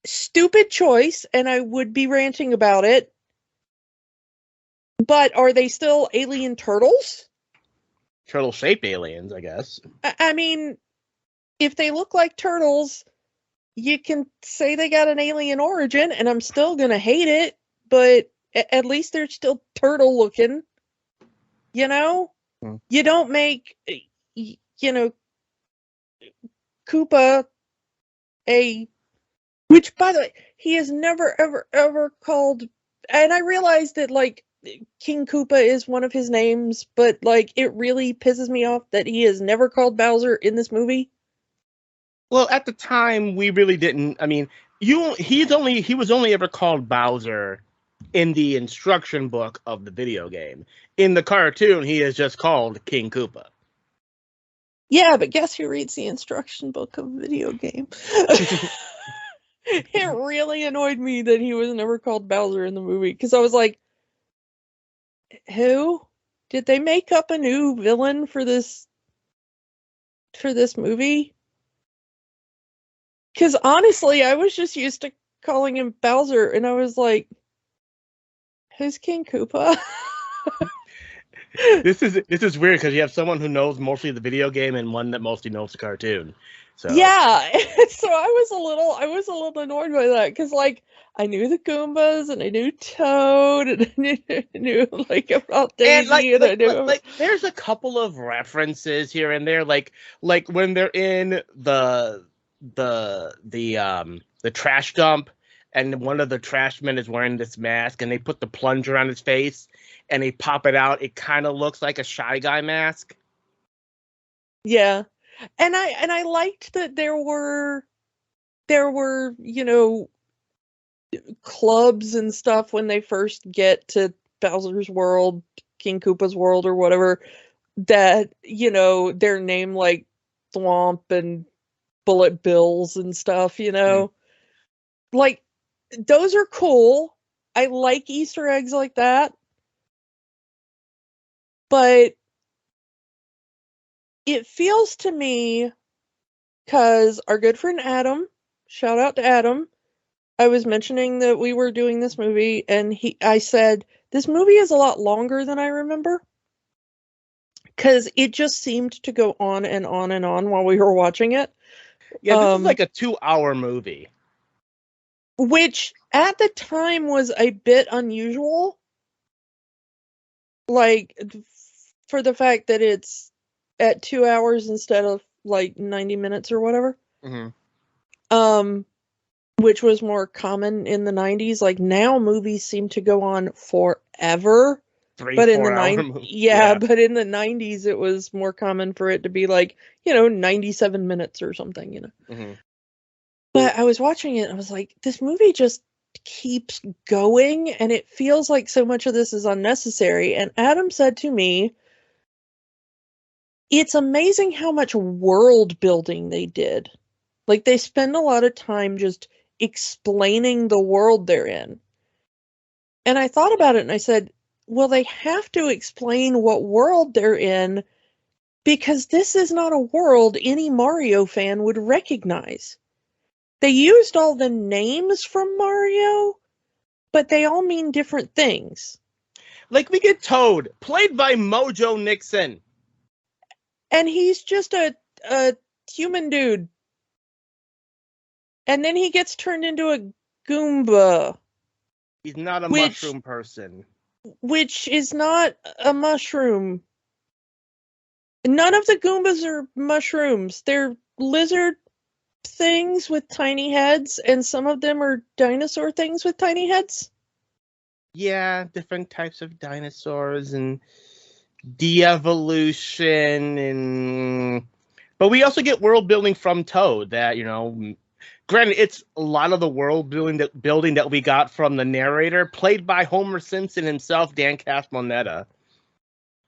stupid choice, and I would be ranting about it. But are they still alien turtles? Turtle-shaped aliens, I guess. I mean, if they look like turtles, you can say they got an alien origin, and I'm still going to hate it, but at least they're still turtle-looking. You know? You don't make, you know, Koopa a Which, by the way, he has never, ever called. And I realized that, like, King Koopa is one of his names, but, like, it really pisses me off that he has never called Bowser in this movie. Well, at the time, we really didn't. I mean, he was only ever called Bowser in the instruction book of the video game. In the cartoon, he is just called King Koopa. Yeah, but guess who reads the instruction book of a video game? It really annoyed me that he was never called Bowser in the movie, because I was like, who? Did they make up a new villain for this movie? Because honestly, I was just used to calling him Bowser, and I was like, who's King Koopa? This is weird because you have someone who knows mostly the video game and one that mostly knows the cartoon. So yeah, so I was a little annoyed by that, because, like, I knew the Goombas and I knew Toad and I knew like about Daisy, and I knew there's a couple of references here and there, like when they're in the trash dump and one of the trash men is wearing this mask and they put the plunger on his face and they pop it out. It kind of looks like a Shy Guy mask. Yeah. And I liked that there were, you know, clubs and stuff when they first get to Bowser's world, King Koopa's world or whatever, that, you know, they're named like Thwomp and Bullet Bills and stuff, you know. Like, those are cool. I like Easter eggs like that. But it feels to me, because our good friend Adam, shout out to Adam, I was mentioning that we were doing this movie, and I said, this movie is a lot longer than I remember, because it just seemed to go on and on and on while we were watching it. Yeah, this is like a 2-hour movie. Which, at the time, was a bit unusual. Like, for the fact that it's at 2 hours instead of, like, 90 minutes or whatever. Mm-hmm. Which was more common in the 90s. Like, now movies seem to go on forever. But in the 90s, yeah, but in the 90s it was more common for it to be like, you know, 97 minutes or something, you know. Mm-hmm. But I was watching it and I was like, this movie just keeps going and it feels like so much of this is unnecessary. And Adam said to me, it's amazing how much world building they did. Like, they spend a lot of time just explaining the world they're in. And I thought about it and I said, well, they have to explain what world they're in, because this is not a world any Mario fan would recognize. They used all the names from Mario, but they all mean different things. Like, we get Toad, played by Mojo Nixon. And he's just a human dude. And then he gets turned into a Goomba. He's not a mushroom person. Which is not a mushroom. None of the Goombas are mushrooms. They're lizard things with tiny heads, and some of them are dinosaur things with tiny heads. Yeah, different types of dinosaurs and de-evolution, but we also get world building from Toad that, you know, granted, it's a lot of the world building that we got from the narrator, played by Homer Simpson himself, Dan Castellaneta.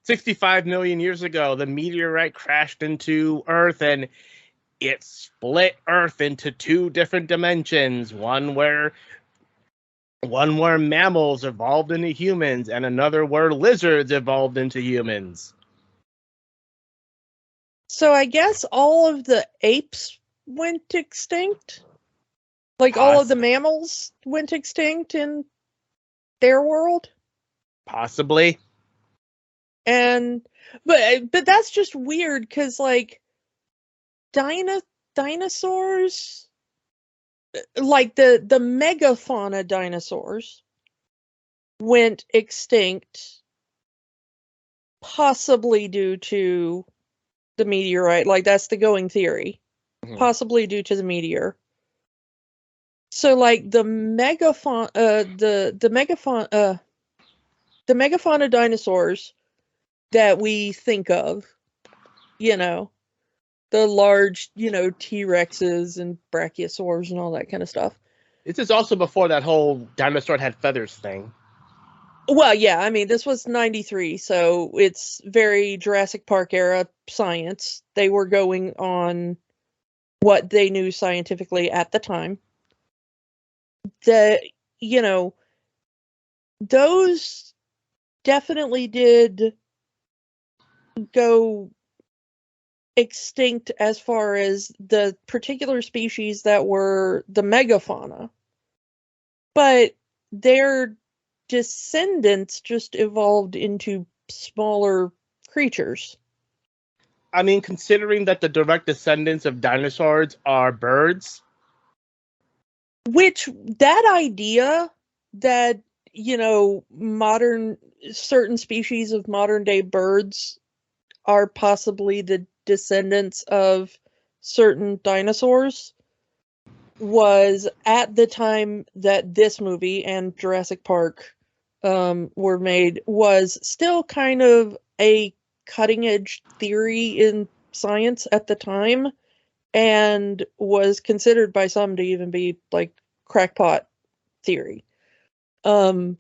65 million years ago, the meteorite crashed into Earth and it split Earth into 2 different dimensions. One where mammals evolved into humans and another where lizards evolved into humans. So I guess all of the apes went extinct? Like, all of the mammals went extinct in their world? Possibly. And but that's just weird, because, like, dinosaurs, like the megafauna dinosaurs went extinct, possibly due to the meteorite. Like, that's the going theory. Mm-hmm. Possibly due to the meteor. So like the megafauna dinosaurs that we think of, the large, T-Rexes and brachiosaurs and all that kind of stuff. This is also before that whole dinosaur had feathers thing. Well, yeah, I mean, this was 93, so it's very Jurassic Park era science. They were going on what they knew scientifically at the time. Those definitely did go extinct as far as the particular species that were the megafauna. But their descendants just evolved into smaller creatures. I mean, considering that the direct descendants of dinosaurs are birds. Which, that idea that, certain species of modern day birds are possibly the descendants of certain dinosaurs was, at the time that this movie and Jurassic Park were made, was still kind of a cutting edge theory in science at the time, and was considered by some to even be like crackpot theory. And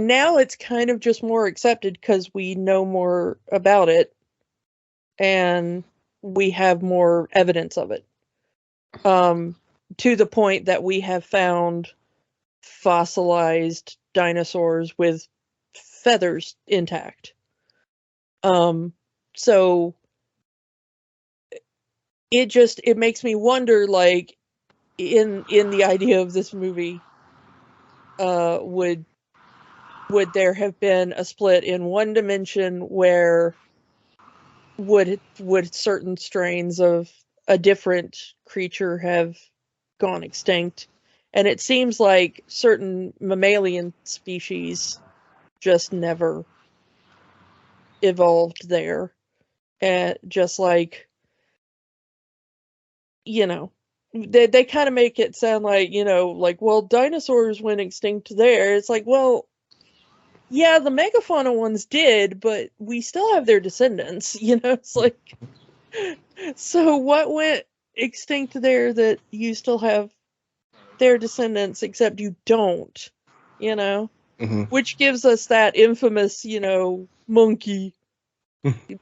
now it's kind of just more accepted because we know more about it and we have more evidence of it. To the point that we have found fossilized dinosaurs with feathers intact. So it makes me wonder, like, in the idea of this movie, would there have been a split in one dimension where would certain strains of a different creature have gone extinct? And it seems like certain mammalian species just never evolved there. And just like, they kind of make it sound like, like, well, dinosaurs went extinct there. It's like, well, yeah, the megafauna ones did, but we still have their descendants, it's like, so what went extinct there that you still have their descendants, except you don't, Mm-hmm. Which gives us that infamous, monkey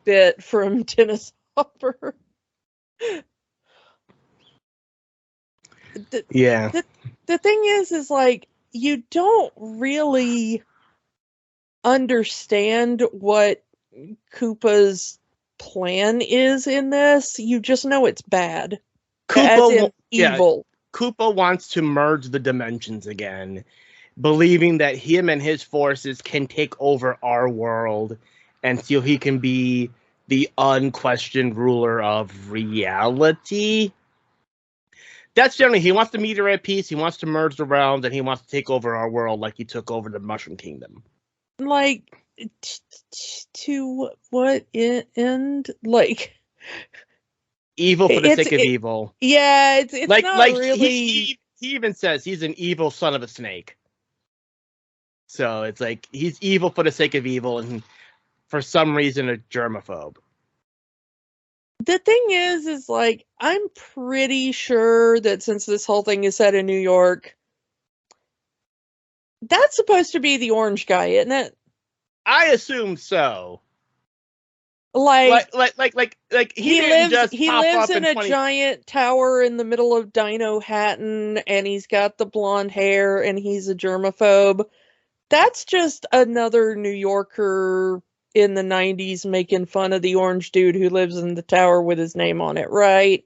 bit from Dennis Hopper. Yeah. The thing is like, you don't really understand what Koopa's plan is in this. You just know it's bad. As in evil. Koopa wants to merge the dimensions again, believing that him and his forces can take over our world until he can be the unquestioned ruler of reality. That's generally, he wants to meet her at peace, he wants to merge the realms, and he wants to take over our world like he took over the Mushroom Kingdom. Like, to what end? Like, evil for the sake of evil. Yeah, it's like, not really. He even says he's an evil son of a snake. So it's like he's evil for the sake of evil, and for some reason a germaphobe. The thing is like, I'm pretty sure that since this whole thing is set in New York, that's supposed to be the orange guy, isn't it? I assume so. Like he lives in a giant tower in the middle of Dino Hatton, and he's got the blonde hair, and he's a germaphobe. That's just another New Yorker in the 90s making fun of the orange dude who lives in the tower with his name on it, right?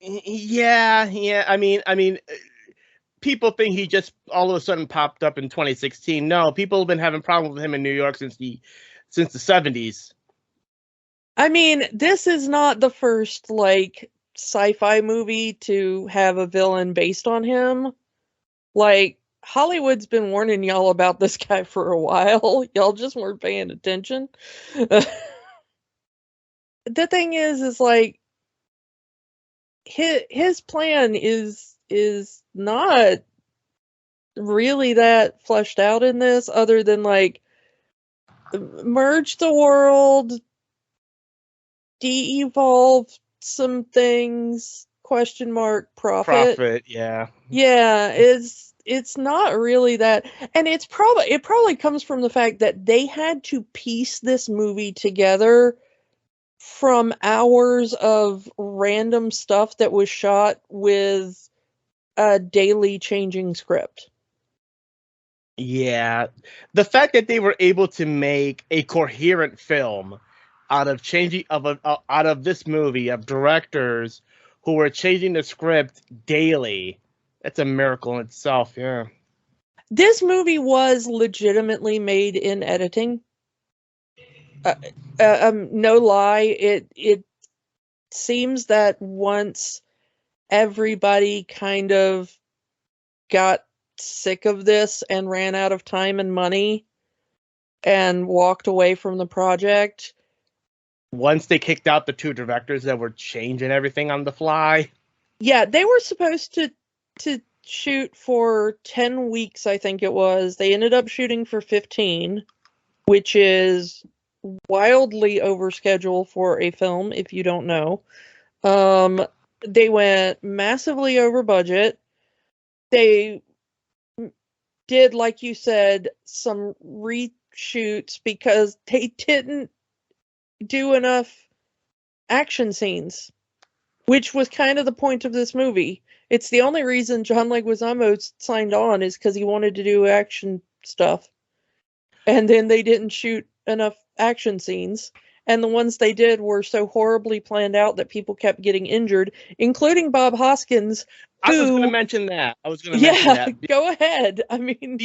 Yeah. I mean, people think he just all of a sudden popped up in 2016. No, people have been having problems with him in New York since the 70s. I mean, this is not the first, like, sci-fi movie to have a villain based on him. Like, Hollywood's been warning y'all about this guy for a while. Y'all just weren't paying attention. The thing is like, his plan is is not really that fleshed out in this, other than like merge the world, de-evolve some things, question mark, profit. Yeah. Yeah, it's not really that, and it probably comes from the fact that they had to piece this movie together from hours of random stuff that was shot with a daily changing script. Yeah. The fact that they were able to make a coherent film out of out of this movie of directors who were changing the script daily, that's a miracle in itself. Yeah. This movie was legitimately made in editing. No lie, it seems that once everybody kind of got sick of this and ran out of time and money and walked away from the project. Once they kicked out the two directors that were changing everything on the fly. Yeah, they were supposed to shoot for 10 weeks, I think it was. They ended up shooting for 15, which is wildly over schedule for a film, if you don't know. They went massively over budget. They did, like you said, some reshoots because they didn't do enough action scenes, which was kind of the point of this movie. It's the only reason John Leguizamo signed on is because he wanted to do action stuff. And then they didn't shoot enough action scenes. And the ones they did were so horribly planned out that people kept getting injured, including Bob Hoskins. I was going to mention that. Yeah, go ahead. I mean,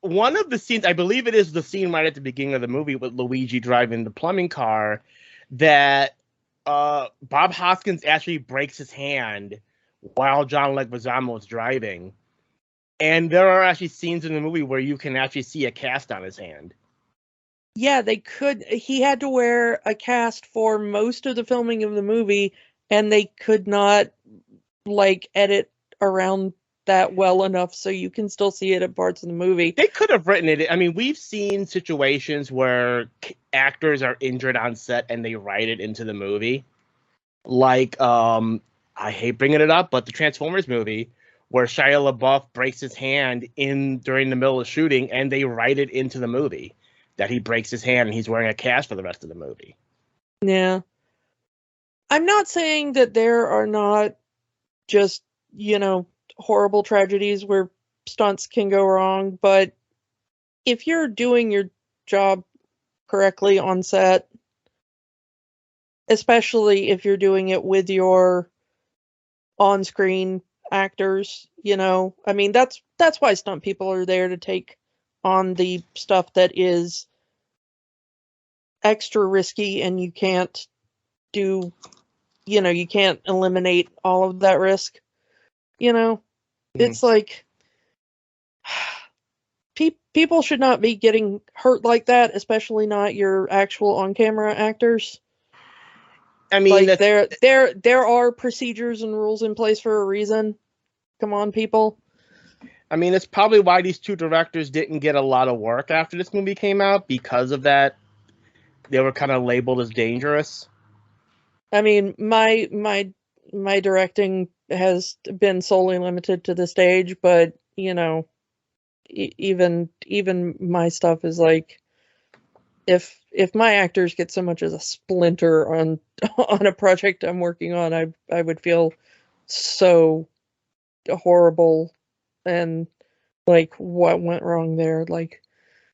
one of the scenes, I believe it is the scene right at the beginning of the movie with Luigi driving the plumbing car, that Bob Hoskins actually breaks his hand while John Leguizamo is driving. And there are actually scenes in the movie where you can actually see a cast on his hand. Yeah, he had to wear a cast for most of the filming of the movie, and they could not edit around that well enough so you can still see it at parts of the movie. They could have written it. I mean, we've seen situations where actors are injured on set and they write it into the movie. Like, I hate bringing it up, but the Transformers movie, where Shia LaBeouf breaks his hand during the middle of shooting, and they write it into the movie that he breaks his hand and he's wearing a cast for the rest of the movie. Yeah. I'm not saying that there are not just, horrible tragedies where stunts can go wrong, but if you're doing your job correctly on set, especially if you're doing it with your on-screen actors, I mean, that's why stunt people are there, to take on the stuff that is extra risky, and you can't you can't eliminate all of that risk. It's like people should not be getting hurt like that, especially not your actual on-camera actors. I mean, there are procedures and rules in place for a reason. Come on, people. I mean, it's probably why these two directors didn't get a lot of work after this movie came out, because of that. They were kind of labeled as dangerous. I mean, my directing has been solely limited to the stage, but even my stuff is like, if my actors get so much as a splinter on a project I'm working on, I would feel so horrible, and like, what went wrong there? Like,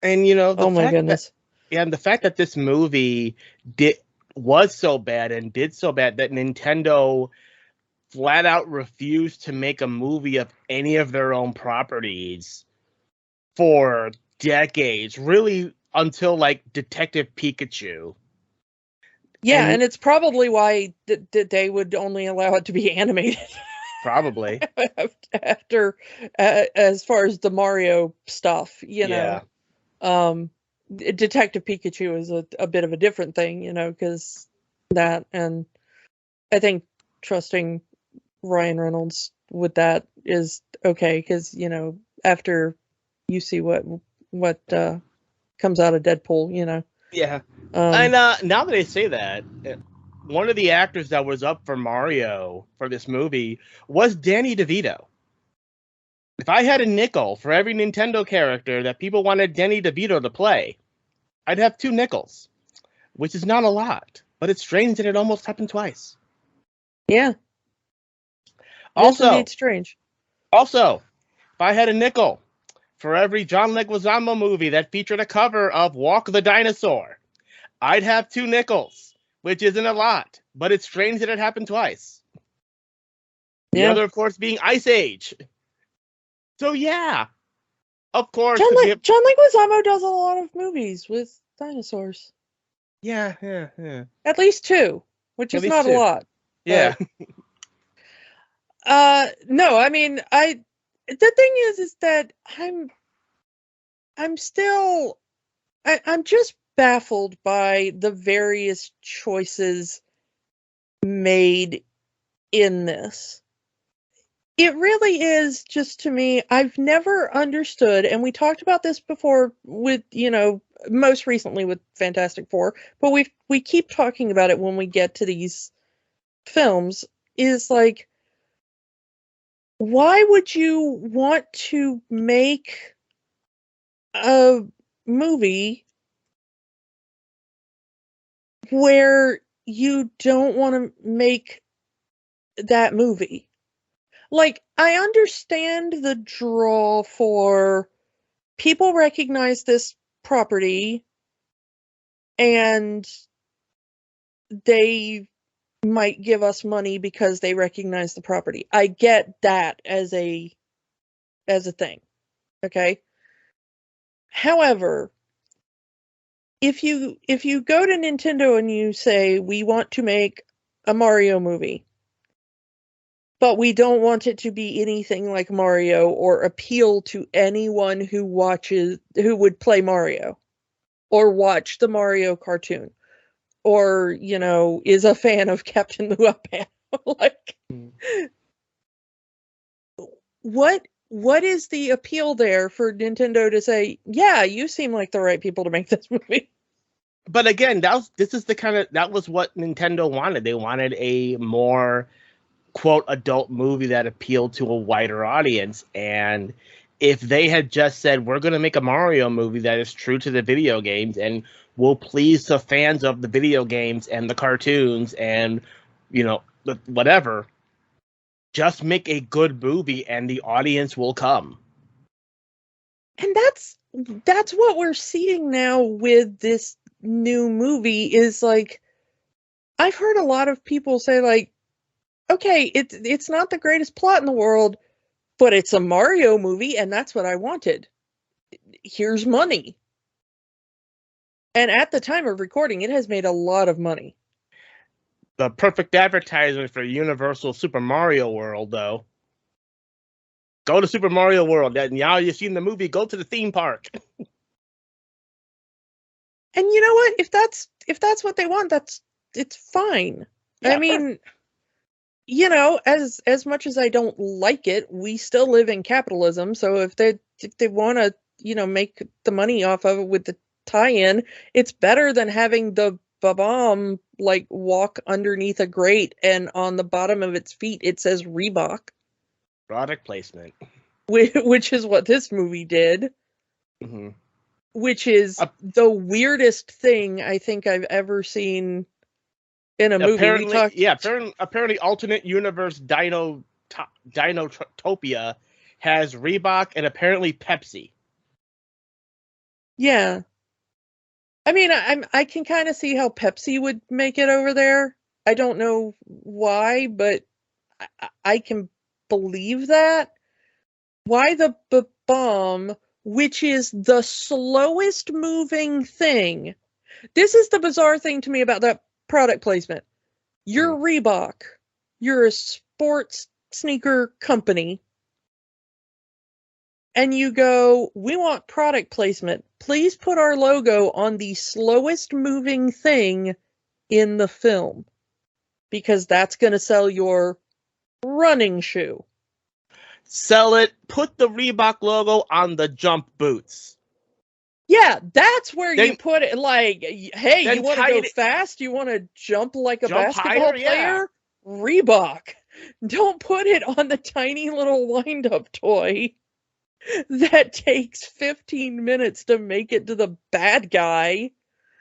and oh my goodness. And the fact that this movie was so bad and did so bad that Nintendo flat out refused to make a movie of any of their own properties for decades, really until Detective Pikachu. Yeah, and it's probably why they would only allow it to be animated. Probably. After, as far as the Mario stuff, know. Detective Pikachu is a bit of a different thing, because that, and I think trusting Ryan Reynolds with that is okay, because after you see what comes out of Deadpool, Yeah. And now that I say that, one of the actors that was up for Mario for this movie was Danny DeVito. If I had a nickel for every Nintendo character that people wanted Danny DeVito to play, I'd have 2 nickels, which is not a lot, but it's strange that it almost happened twice. Yeah. Also, indeed strange. Also, if I had a nickel for every John Leguizamo movie that featured a cover of Walk the Dinosaur, I'd have 2 nickels, which isn't a lot, but it's strange that it happened twice. The other, of course, being Ice Age. So, yeah, of course. John Leguizamo does a lot of movies with dinosaurs. Yeah. At least 2, which is not 2. a lot. Yeah. No, I mean, the thing is that I'm still, I'm just baffled by the various choices made in this. It really is just, to me, I've never understood, and we talked about this before with, most recently with Fantastic Four, but we keep talking about it when we get to these films, is like, why would you want to make a movie where you don't want to make that movie? Like, I understand the draw for people recognize this property and they might give us money because they recognize the property. I get that as a thing. Okay? However, if you go to Nintendo and you say, we want to make a Mario movie, but we don't want it to be anything like Mario or appeal to anyone who would play Mario or watch the Mario cartoon or, is a fan of Captain Muapan. Like, what is the appeal there for Nintendo to say, yeah, you seem like the right people to make this movie? But again, that was what Nintendo wanted. They wanted a more, quote, adult movie that appealed to a wider audience. And if they had just said, we're going to make a Mario movie that is true to the video games and will please the fans of the video games and the cartoons and, whatever, just make a good movie and the audience will come. And that's what we're seeing now with this new movie, is like, I've heard a lot of people say, like, okay, it's not the greatest plot in the world, but it's a Mario movie and that's what I wanted. Here's money. And at the time of recording, it has made a lot of money. The perfect advertisement for Universal Super Mario World, though. Go to Super Mario World. Now you've seen the movie, go to the theme park. And you know what? If that's what they want, it's fine. Yeah. I mean, as much as I don't like it, we still live in capitalism. So if they want to, make the money off of it with the tie-in, it's better than having the bomb like walk underneath a grate and on the bottom of its feet it says Reebok. Product placement. Which is what this movie did. Mm-hmm. Which is the weirdest thing I think I've ever seen in a movie. Apparently alternate universe Dinotopia has Reebok and apparently Pepsi. Yeah. I mean, I can kind of see how Pepsi would make it over there. I don't know why, but I can believe that. Why the bomb, which is the slowest moving thing. This is the bizarre thing to me about that product placement. You're Reebok. You're a sports sneaker company. And you go, we want product placement. Please put our logo on the slowest moving thing in the film. Because that's going to sell your running shoe. sell it, put the Reebok logo on the jump boots. Yeah, that's where you put it. Like, hey, you want to go fast? You want to jump like a basketball player? Yeah. Reebok. Don't put it on the tiny little wind-up toy that takes 15 minutes to make it to the bad guy.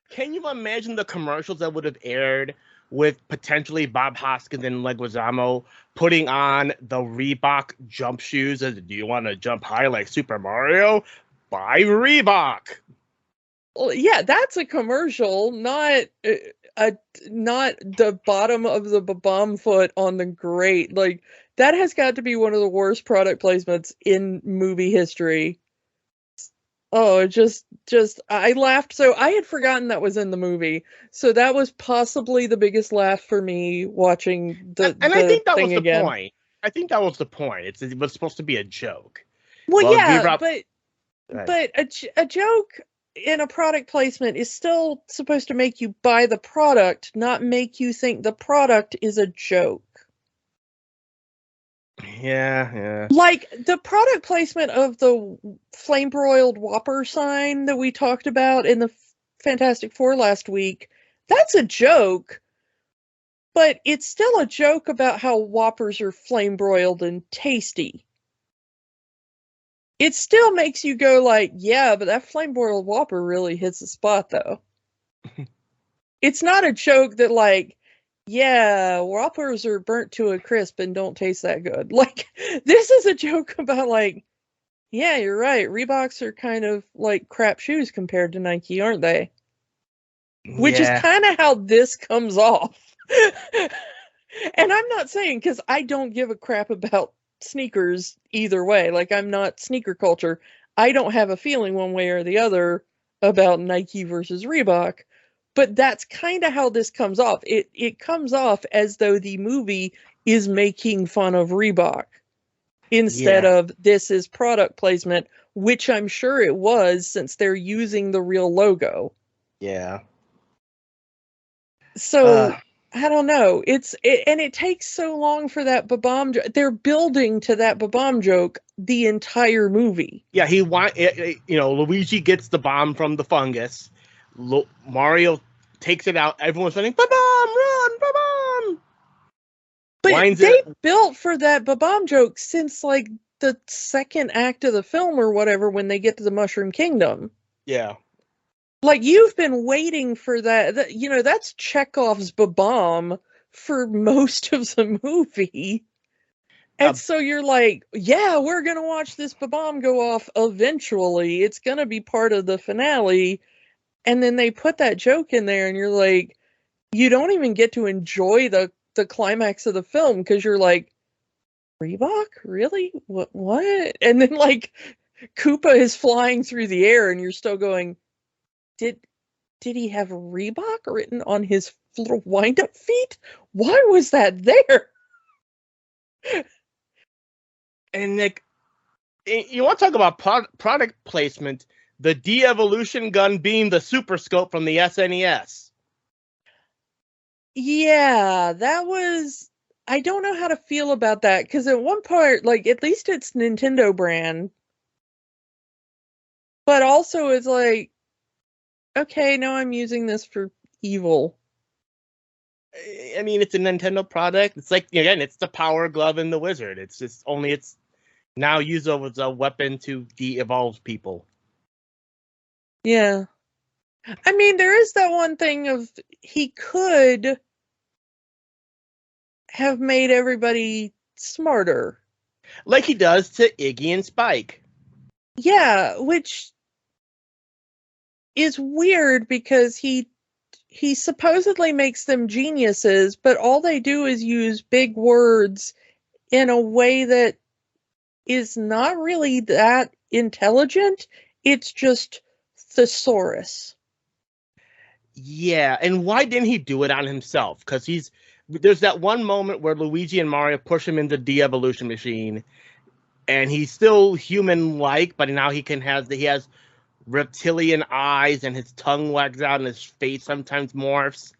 Can you imagine the commercials that would have aired with potentially Bob Hoskins and Leguizamo putting on the Reebok jump shoes? Do you want to jump high like Super Mario? Buy Reebok. Well, yeah, that's a commercial, not the bottom of the bomb foot on the grate. Like, that has got to be one of the worst product placements in movie history. Oh, just I laughed. So I had forgotten that was in the movie. So that was possibly the biggest laugh for me watching the and I think that thing was the again. point. I think that was the point. It was supposed to be a joke. Well, yeah, but a joke in a product placement is still supposed to make you buy the product, not make you think the product is a joke. Yeah. Like the product placement of the flame broiled Whopper sign that we talked about in the Fantastic Four last week, that's a joke, but it's still a joke about how Whoppers are flame broiled and tasty. It still makes you go like, yeah, but that flame broiled Whopper really hits the spot though. It's not a joke that like, yeah, Whoppers are burnt to a crisp and don't taste that good. Like, this is a joke about like, yeah, you're right. Reeboks are kind of like crap shoes compared to Nike, aren't they? Which is kind of how this comes off. And I'm not saying, because I don't give a crap about sneakers either way. Like, I'm not sneaker culture. I don't have a feeling one way or the other about Nike versus Reebok. But that's kind of how this comes off. It comes off as though the movie is making fun of Reebok instead of this is product placement, which I'm sure it was since they're using the real logo. Yeah. So I don't know. And it takes so long for that Babam joke. They're building to that Babam joke the entire movie. Yeah, Luigi gets the bomb from the fungus. Mario takes it out. Everyone's running, Babam, run, Babam! But they built for that Babam joke since like the second act of the film or whatever when they get to the Mushroom Kingdom. Yeah. Like, you've been waiting for that. That's Chekhov's Babam for most of the movie. And so you're like, yeah, we're going to watch this Babam go off eventually. It's going to be part of the finale. And then they put that joke in there and you're like, you don't even get to enjoy the climax of the film because you're like, Reebok? Really? What? And then like Koopa is flying through the air and you're still going, did he have Reebok written on his little wind-up feet? Why was that there? And Nick, you want to talk about product placement? The de-evolution gun being the Super Scope from the SNES. Yeah, that was... I don't know how to feel about that, because at one part, like, at least it's Nintendo brand. But also it's like, okay, now I'm using this for evil. I mean, it's a Nintendo product. It's like, again, it's the Power Glove and the Wizard. It's just it's now used as a weapon to de-evolve people. Yeah. I mean, there is that one thing of he could have made everybody smarter. Like he does to Iggy and Spike. Yeah, which is weird because he supposedly makes them geniuses, but all they do is use big words in a way that is not really that intelligent. It's just thesaurus. Yeah, and why didn't he do it on himself? Because there's that one moment where Luigi and Mario push him into the de-evolution machine, and he's still human-like, but now he has reptilian eyes, and his tongue wags out, and his face sometimes morphs.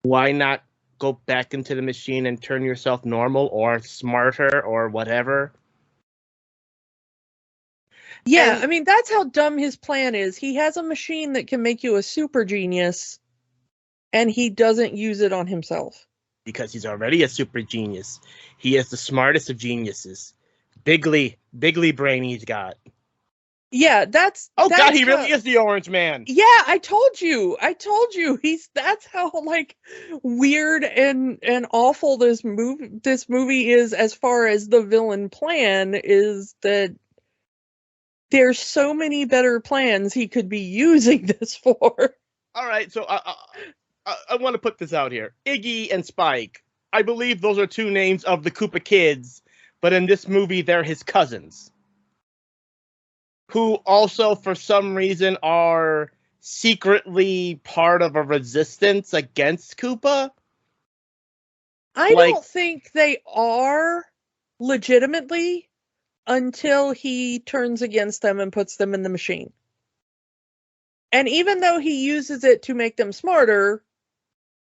Why not go back into the machine and turn yourself normal or smarter or whatever? Yeah, And I mean, that's how dumb his plan is. He has a machine that can make you a super genius, and he doesn't use it on himself. because he's already a super genius. He is the smartest of geniuses. Bigly brain he's got. Yeah, that's God, he how, really is the Orange Man. yeah, I told you. That's how like weird and awful this movie is as far as the villain plan is, that there's so many better plans he could be using this for. All right, so I want to put this out here. Iggy and Spike. I believe those are two names of the Koopa kids, but in this movie, they're his cousins, who also, for some reason, are secretly part of a resistance against Koopa. I don't think they are legitimately until he turns against them and puts them in the machine. And even though he uses it to make them smarter,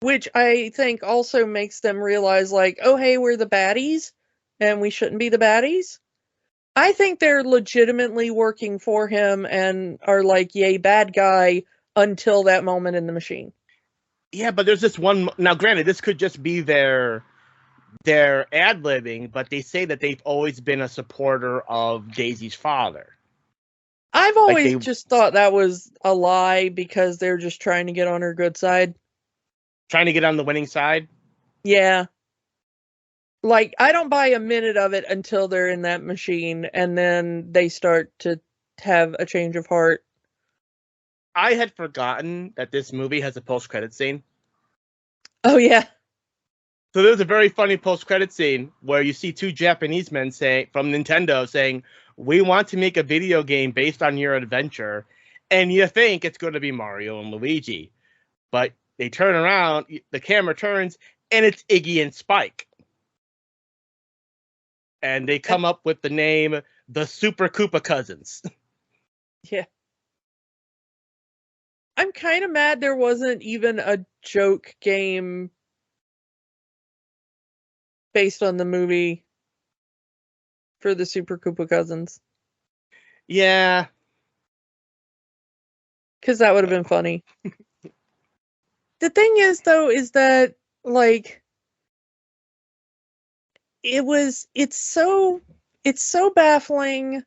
which I think also makes them realize, like, oh, hey, we're the baddies, and we shouldn't be the baddies. I think they're legitimately working for him and are like, yay, bad guy, until that moment in the machine. Yeah, but there's this one. Now, granted, this could just be their ad-libbing, but they say that they've always been a supporter of Daisy's father. I've always just thought that was a lie because they're just trying to get on her good side. Trying to get on the winning side? Yeah. Like, I don't buy a minute of it until they're in that machine, and then they start to have a change of heart. I had forgotten that this movie has a post-credit scene. Oh, yeah. So there's a very funny post-credit scene where you see two Japanese men from Nintendo saying, "We want to make a video game based on your adventure," and you think it's going to be Mario and Luigi. But they turn around, the camera turns, and it's Iggy and Spike. And they come up with the name the Super Koopa Cousins. Yeah. I'm kind of mad there wasn't even a joke game based on the movie for the Super Koopa Cousins. Yeah. Because that would have been funny. The thing is, though, is that, like, it's so baffling.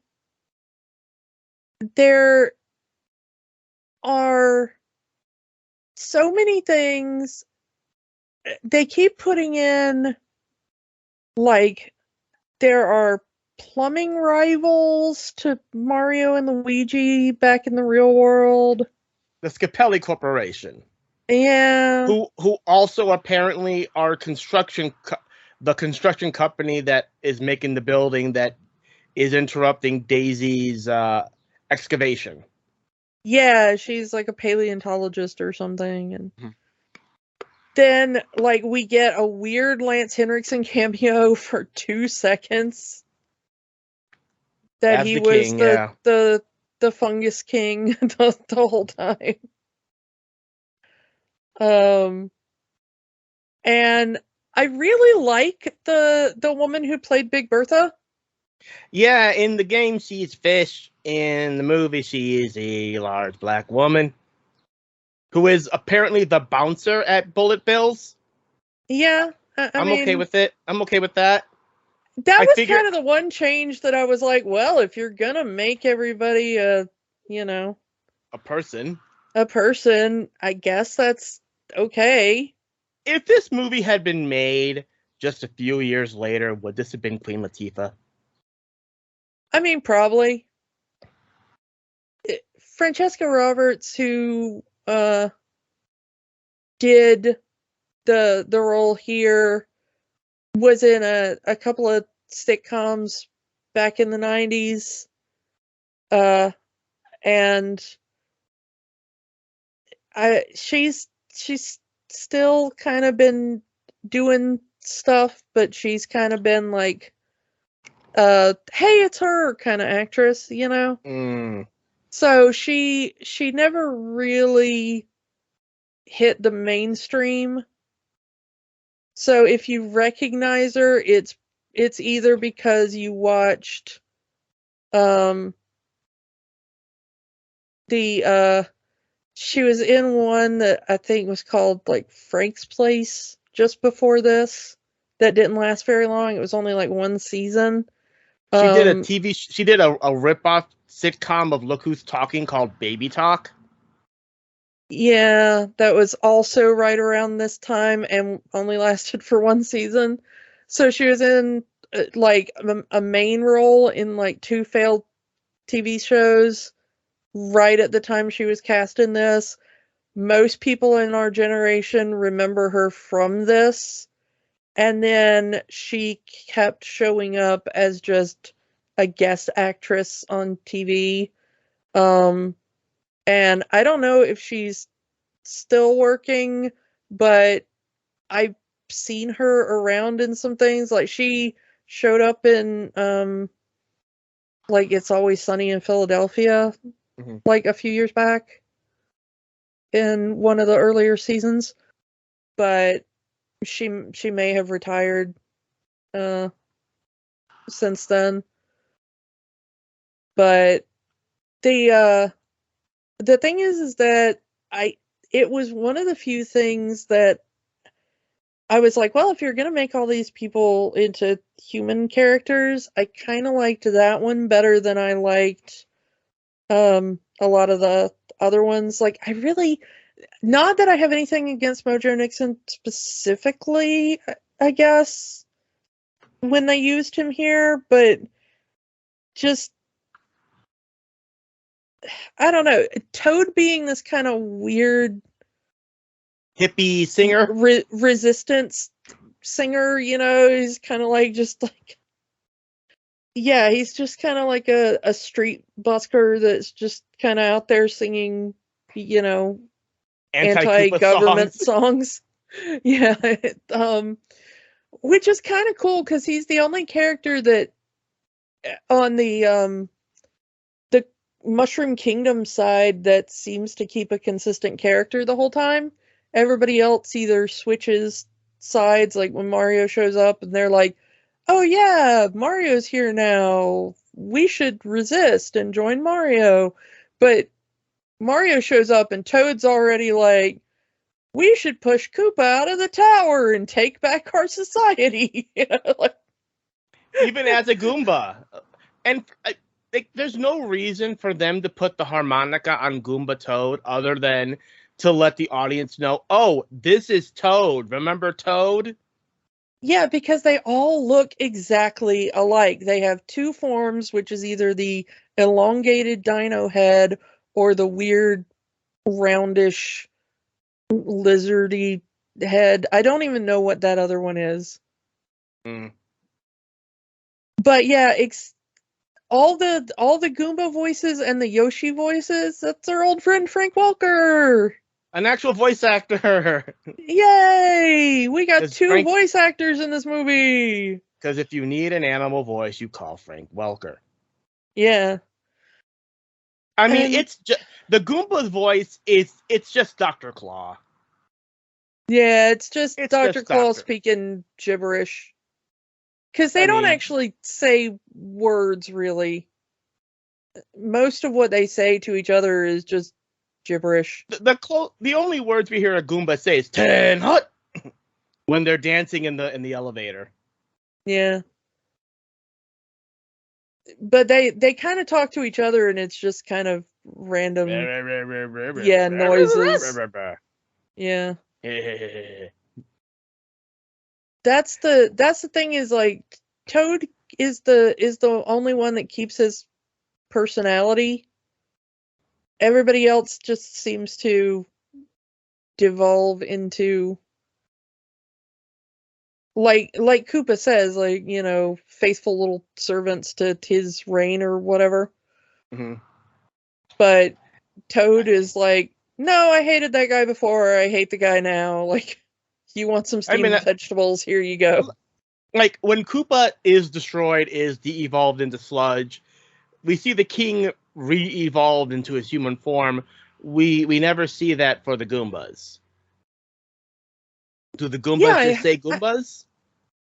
There are so many things they keep putting in, like, there are plumbing rivals to Mario and Luigi back in the real world. The Scapelli Corporation. Yeah. Who also apparently are the construction company that is making the building that is interrupting Daisy's excavation. Yeah, she's like a paleontologist or something, and then, like, we get a weird Lance Henriksen cameo for 2 seconds. That he was the fungus king the whole time. And I really like the woman who played Big Bertha. Yeah, in the game she's Fish. In the movie she is a large black woman who is apparently the bouncer at Bullet Bills. Yeah, I mean, okay with it. I'm okay with that. That was kind of the one change that I was like, well, if you're gonna make everybody a person, I guess that's okay. If this movie had been made just a few years later, would this have been Queen Latifah? I mean, probably. Francesca Roberts, who did the role here, was in a couple of sitcoms back in the 90s. And she's still kind of been doing stuff, but she's kind of been like, hey, it's her kind of actress, you know? So she never really hit the mainstream. So if you recognize her, it's either because you watched she was in one that I think was called like Frank's Place just before this that didn't last very long. It was only like one season. She did she did a rip-off sitcom of Look Who's Talking called Baby Talk. Yeah, that was also right around this time and only lasted for one season. So she was in like a main role in like 2 failed TV shows right at the time she was cast in this. Most people in our generation remember her from this. And then she kept showing up as just a guest actress on TV. And I don't know if she's still working, but I've seen her around in some things. Like she showed up in like It's Always Sunny in Philadelphia like a few years back in one of the earlier seasons. But she may have retired since then. But the thing is that it was one of the few things that I was like, well, if you're gonna make all these people into human characters, I kind of liked that one better than I liked a lot of the other ones. Like, I really, not that I have anything against Mojo Nixon specifically, I guess, when they used him here, but just, I don't know, Toad being this kind of weird hippie singer, resistance singer, you know, he's kind of like just like, yeah, he's just kind of like a street busker that's just kind of out there singing, you know, anti-government songs. Yeah, which is kind of cool because he's the only character that on the Mushroom Kingdom side that seems to keep a consistent character the whole time. Everybody else either switches sides, like when Mario shows up and they're like, oh yeah, Mario's here now, we should resist and join Mario. But Mario shows up and Toad's already like, we should push Koopa out of the tower and take back our society. You know, like, even as a Goomba. And there's no reason for them to put the harmonica on Goomba Toad other than to let the audience know, oh, this is Toad. Remember Toad? Yeah, because they all look exactly alike. They have 2 forms, which is either the elongated dino head or the weird roundish lizardy head. I don't even know what that other one is. But yeah, all the Goomba voices and the Yoshi voices, that's our old friend Frank Welker. An actual voice actor. Yay! We got 2 voice actors in this movie. Because if you need an animal voice, you call Frank Welker. Yeah. I mean, it's just the Goomba's voice it's just Dr. Claw. Yeah, it's just Dr. Claw speaking gibberish. Because they don't actually say words, really. Most of what they say to each other is just gibberish. The only words we hear a Goomba say is 10 hut when they're dancing in the elevator. Yeah. But they kind of talk to each other and it's just kind of random noises. Yeah. That's the thing is like Toad is the only one that keeps his personality. Everybody else just seems to devolve into like Koopa says, like, you know, faithful little servants to his reign or whatever. But Toad is like, no, I hated that guy before, I hate the guy now. Like, you want some steamed vegetables, here you go. Like, when Koopa is destroyed, is de-evolved into sludge, we see the king re-evolved into his human form. We never see that for the Goombas. Do the Goombas just say Goombas?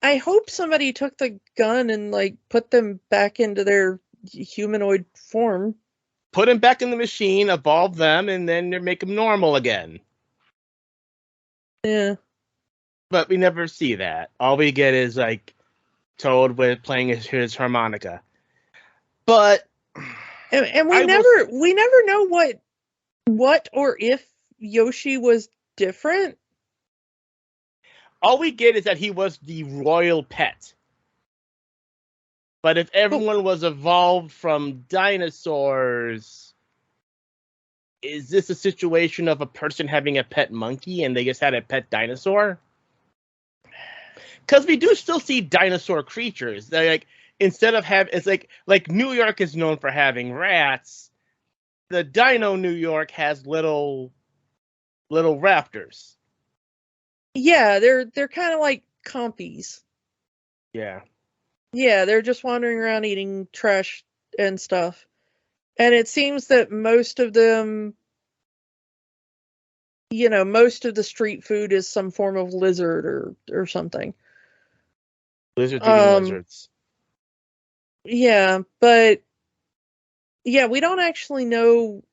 I hope somebody took the gun and, like, put them back into their humanoid form. put them back in the machine, evolve them, and then make them normal again. Yeah. But we never see that. All we get is like Toad with playing his harmonica. But and we never know what or if Yoshi was different. All we get is that he was the royal pet. But if everyone was evolved from dinosaurs, is this a situation of a person having a pet monkey and they just had a pet dinosaur? Because we do still see dinosaur creatures. They're like, instead of it's like New York is known for having rats. The Dino New York has little raptors. Yeah, they're kind of like compies. Yeah. Yeah, they're just wandering around eating trash and stuff. And it seems that most of them, most of the street food is some form of lizard or something. Lizards eating lizards. Yeah, but yeah, we don't actually know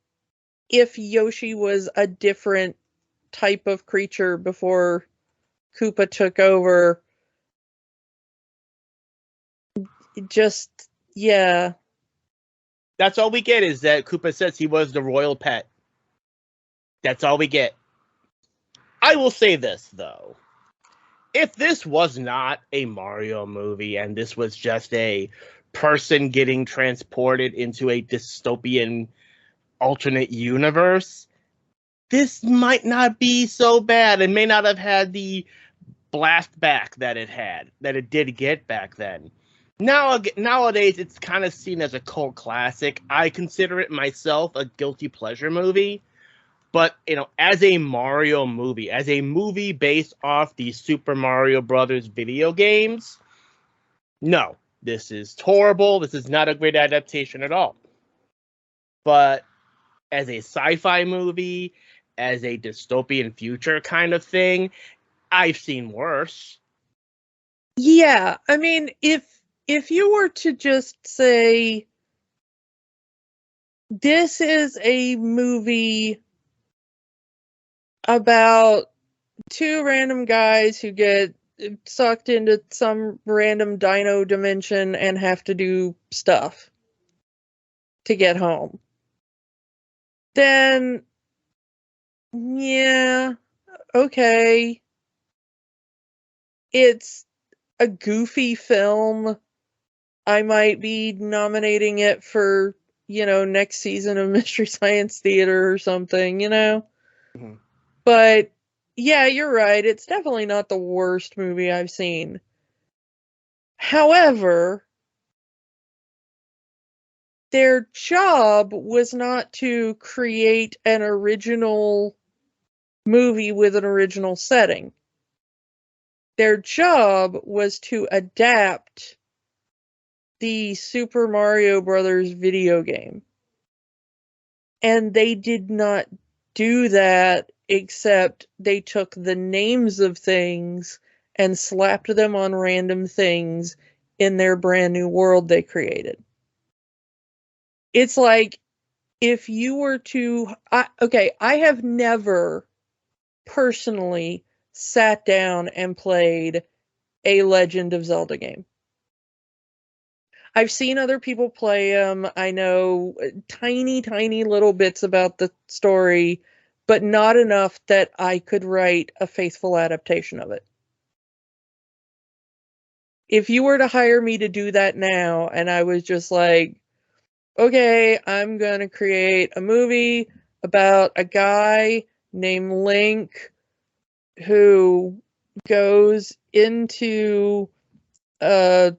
if Yoshi was a different type of creature before Koopa took over. Just, yeah. That's all we get is that Koopa says he was the royal pet. That's all we get. I will say this, though. If this was not a Mario movie and this was just a person getting transported into a dystopian alternate universe, this might not be so bad. It may not have had the blast back that it did get back then. Nowadays, it's kind of seen as a cult classic. I consider it myself a guilty pleasure movie. But, as a Mario movie, as a movie based off the Super Mario Brothers video games, no, this is horrible. This is not a great adaptation at all. But as a sci-fi movie, as a dystopian future kind of thing, I've seen worse. Yeah, I mean, if you were to just say, this is a movie about two random guys who get sucked into some random dino dimension and have to do stuff to get home, then yeah, okay. It's a goofy film. I might be nominating it for, next season of Mystery Science Theater or something, Mm-hmm. But yeah, you're right. It's definitely not the worst movie I've seen. However, their job was not to create an original movie with an original setting. Their job was to adapt the Super Mario Brothers video game. And they did not do that, except they took the names of things and slapped them on random things in their brand new world they created. It's like, if you were to... I have never personally sat down and played a Legend of Zelda game. I've seen other people play them. I know tiny, tiny little bits about the story, but not enough that I could write a faithful adaptation of it. If you were to hire me to do that now, and I was just like, okay, I'm going to create a movie about a guy named Link who goes into a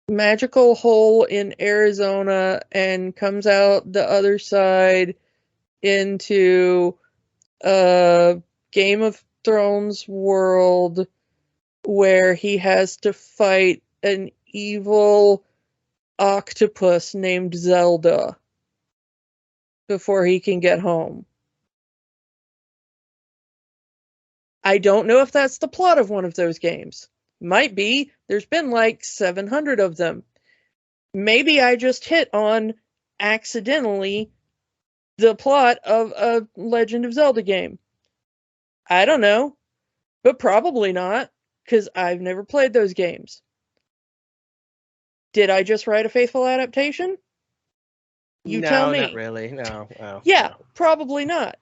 magical hole in Arizona and comes out the other side into a Game of Thrones world where he has to fight an evil octopus named Zelda before he can get home. I don't know if that's the plot of one of those games. Might be. There's been like 700 of them. Maybe I just hit on, accidentally, the plot of a Legend of Zelda game? I don't know, but probably not, because I've never played those games. Did I just write a faithful adaptation? You tell me. No, not really. No. Yeah, no. probably not.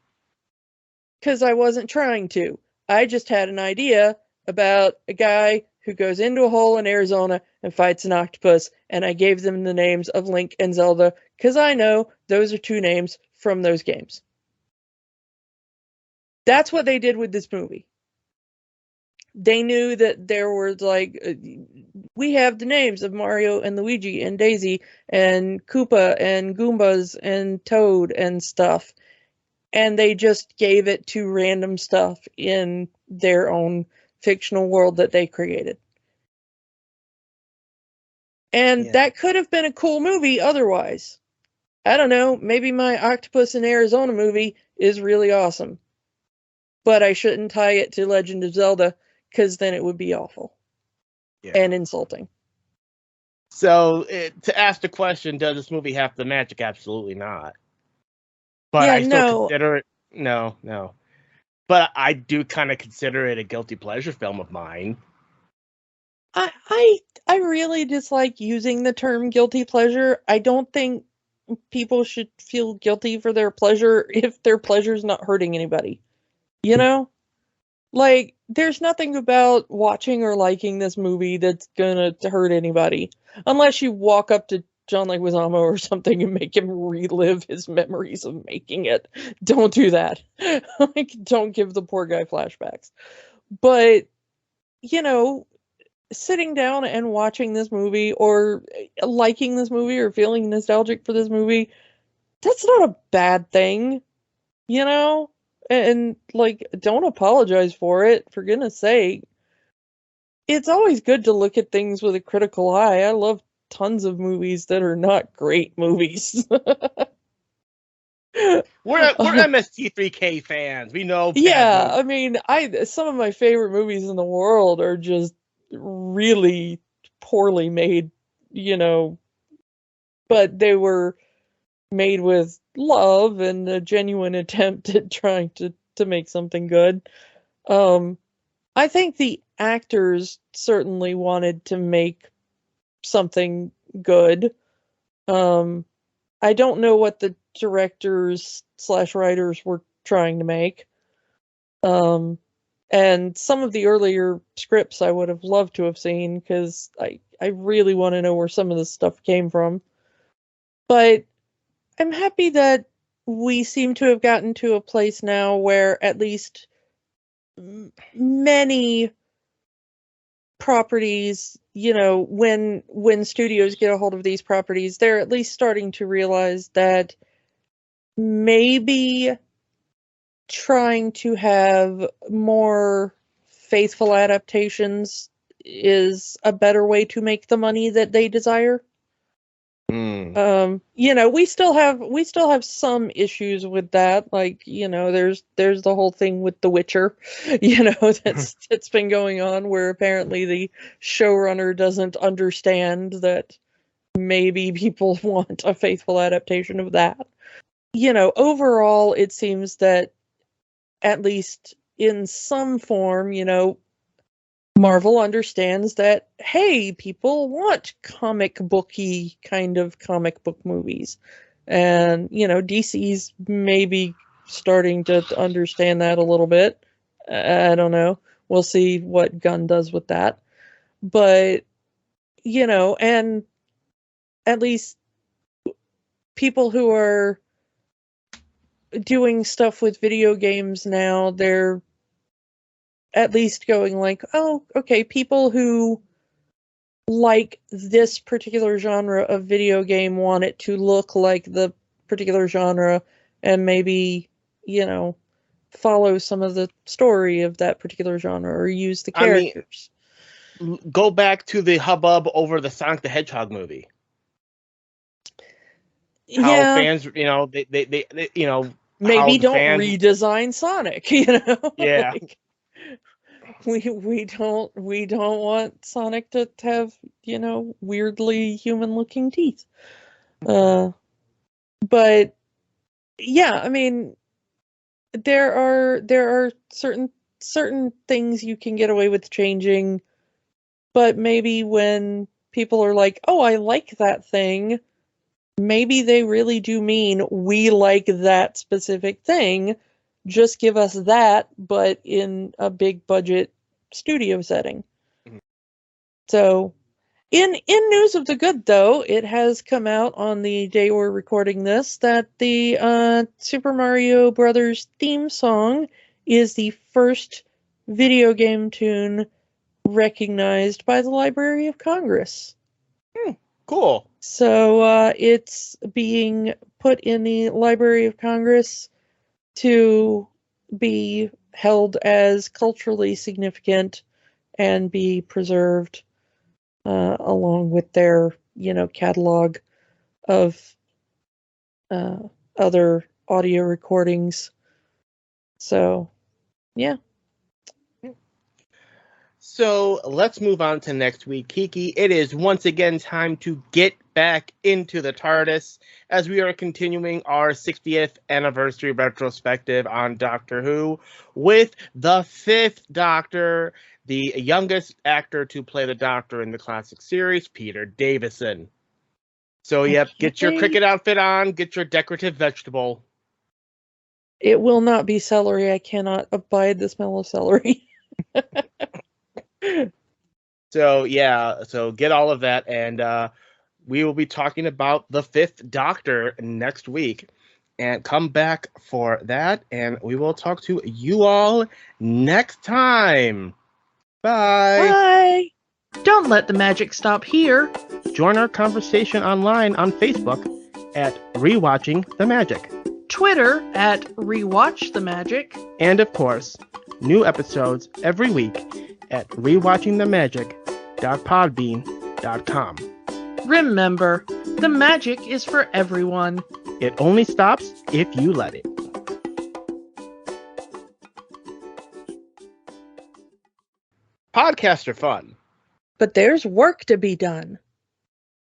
Because I wasn't trying to. I just had an idea about a guy who goes into a hole in Arizona and fights an octopus, and I gave them the names of Link and Zelda, because I know those are two names from those games. That's what they did with this movie. They knew that there were, like, we have the names of Mario and Luigi and Daisy and Koopa and Goombas and Toad and stuff. And they just gave it to random stuff in their own fictional world that they created. And that could have been a cool movie otherwise. I don't know, maybe my Octopus in Arizona movie is really awesome. But I shouldn't tie it to Legend of Zelda, because then it would be awful. And insulting. So, to ask the question, does this movie have the magic? Absolutely not. But yeah, I still consider it. No. But I do kind of consider it a guilty pleasure film of mine. I really dislike using the term guilty pleasure. I don't think people should feel guilty for their pleasure if their pleasure's not hurting anybody. You know? Like, there's nothing about watching or liking this movie that's gonna hurt anybody. Unless you walk up to John Leguizamo or something and make him relive his memories of making it. Don't do that. Like, don't give the poor guy flashbacks. But, you know, sitting down and watching this movie or liking this movie or feeling nostalgic for this movie, that's not a bad thing, you know? And, like, don't apologize for it, for goodness sake. It's always good to look at things with a critical eye. I love tons of movies that are not great movies. We're MST3K fans. We know. Yeah, I mean, some of my favorite movies in the world are just really poorly made, you know, but they were made with love and a genuine attempt at trying to make something good. I think the actors certainly wanted to make something good. I don't know what the directors / writers were trying to make. And some of the earlier scripts I would have loved to have seen, because I really want to know where some of this stuff came from. But I'm happy that we seem to have gotten to a place now where at least many properties, you know, when studios get a hold of these properties, they're at least starting to realize that maybe trying to have more faithful adaptations is a better way to make the money that they desire. You know, we still have some issues with that. Like, you know, there's the whole thing with The Witcher, you know, that's been going on, where apparently the showrunner doesn't understand that maybe people want a faithful adaptation of that. You know, overall, it seems that at least in some form, you know, Marvel understands that, hey, people want comic booky kind of comic book movies. And, you know, DC's maybe starting to understand that a little bit. I don't know. We'll see what Gunn does with that. But, you know, and at least people who are doing stuff with video games now, they're at least going like, oh, okay, people who like this particular genre of video game want it to look like the particular genre, and maybe, you know, follow some of the story of that particular genre or use the characters. I mean, go back to the hubbub over the Sonic the Hedgehog movie. How fans, you know, they you know, maybe don't redesign Sonic, you know. Yeah. Like, we don't want Sonic to have, you know, weirdly human looking teeth. But Yeah, I mean, there are certain things you can get away with changing, but maybe when people are like, "Oh, I like that thing," maybe they really do mean we like that specific thing. Just give us that, but in a big budget studio setting. Mhm. So, in news of the good, though, it has come out on the day we're recording this that the Super Mario Brothers theme song is the first video game tune recognized by the Library of Congress. Cool. So it's being put in the Library of Congress to be held as culturally significant and be preserved along with their, catalog of other audio recordings. So, yeah. So let's move on to next week. Kiki, it is once again time to get back into the TARDIS as we are continuing our 60th anniversary retrospective on Doctor Who with the 5th Doctor, the youngest actor to play the Doctor in the classic series, Peter Davison. So, yep, get your cricket outfit on, get your decorative vegetable. It will not be celery. I cannot abide the smell of celery. So, yeah, so get all of that, and we will be talking about the 5th Doctor next week. And come back for that, and we will talk to you all next time. Bye. Bye. Don't let the magic stop here. Join our conversation online on Facebook at Rewatching the Magic. Twitter at Rewatch the Magic. And of course, new episodes every week at rewatchingthemagic.podbean.com. Remember, the magic is for everyone. It only stops if you let it. Podcasts are fun, but there's work to be done.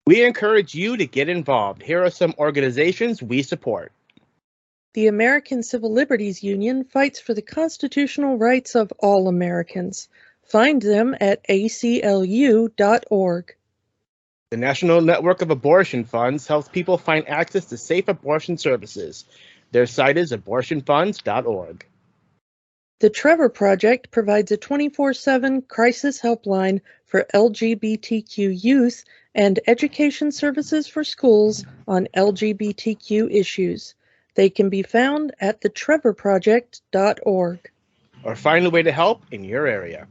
We encourage you to get involved. Here are some organizations we support. The American Civil Liberties Union fights for the constitutional rights of all Americans. Find them at aclu.org. The National Network of Abortion Funds helps people find access to safe abortion services. Their site is abortionfunds.org. The Trevor Project provides a 24/7 crisis helpline for LGBTQ youth and education services for schools on LGBTQ issues. They can be found at thetrevorproject.org. Or find a way to help in your area.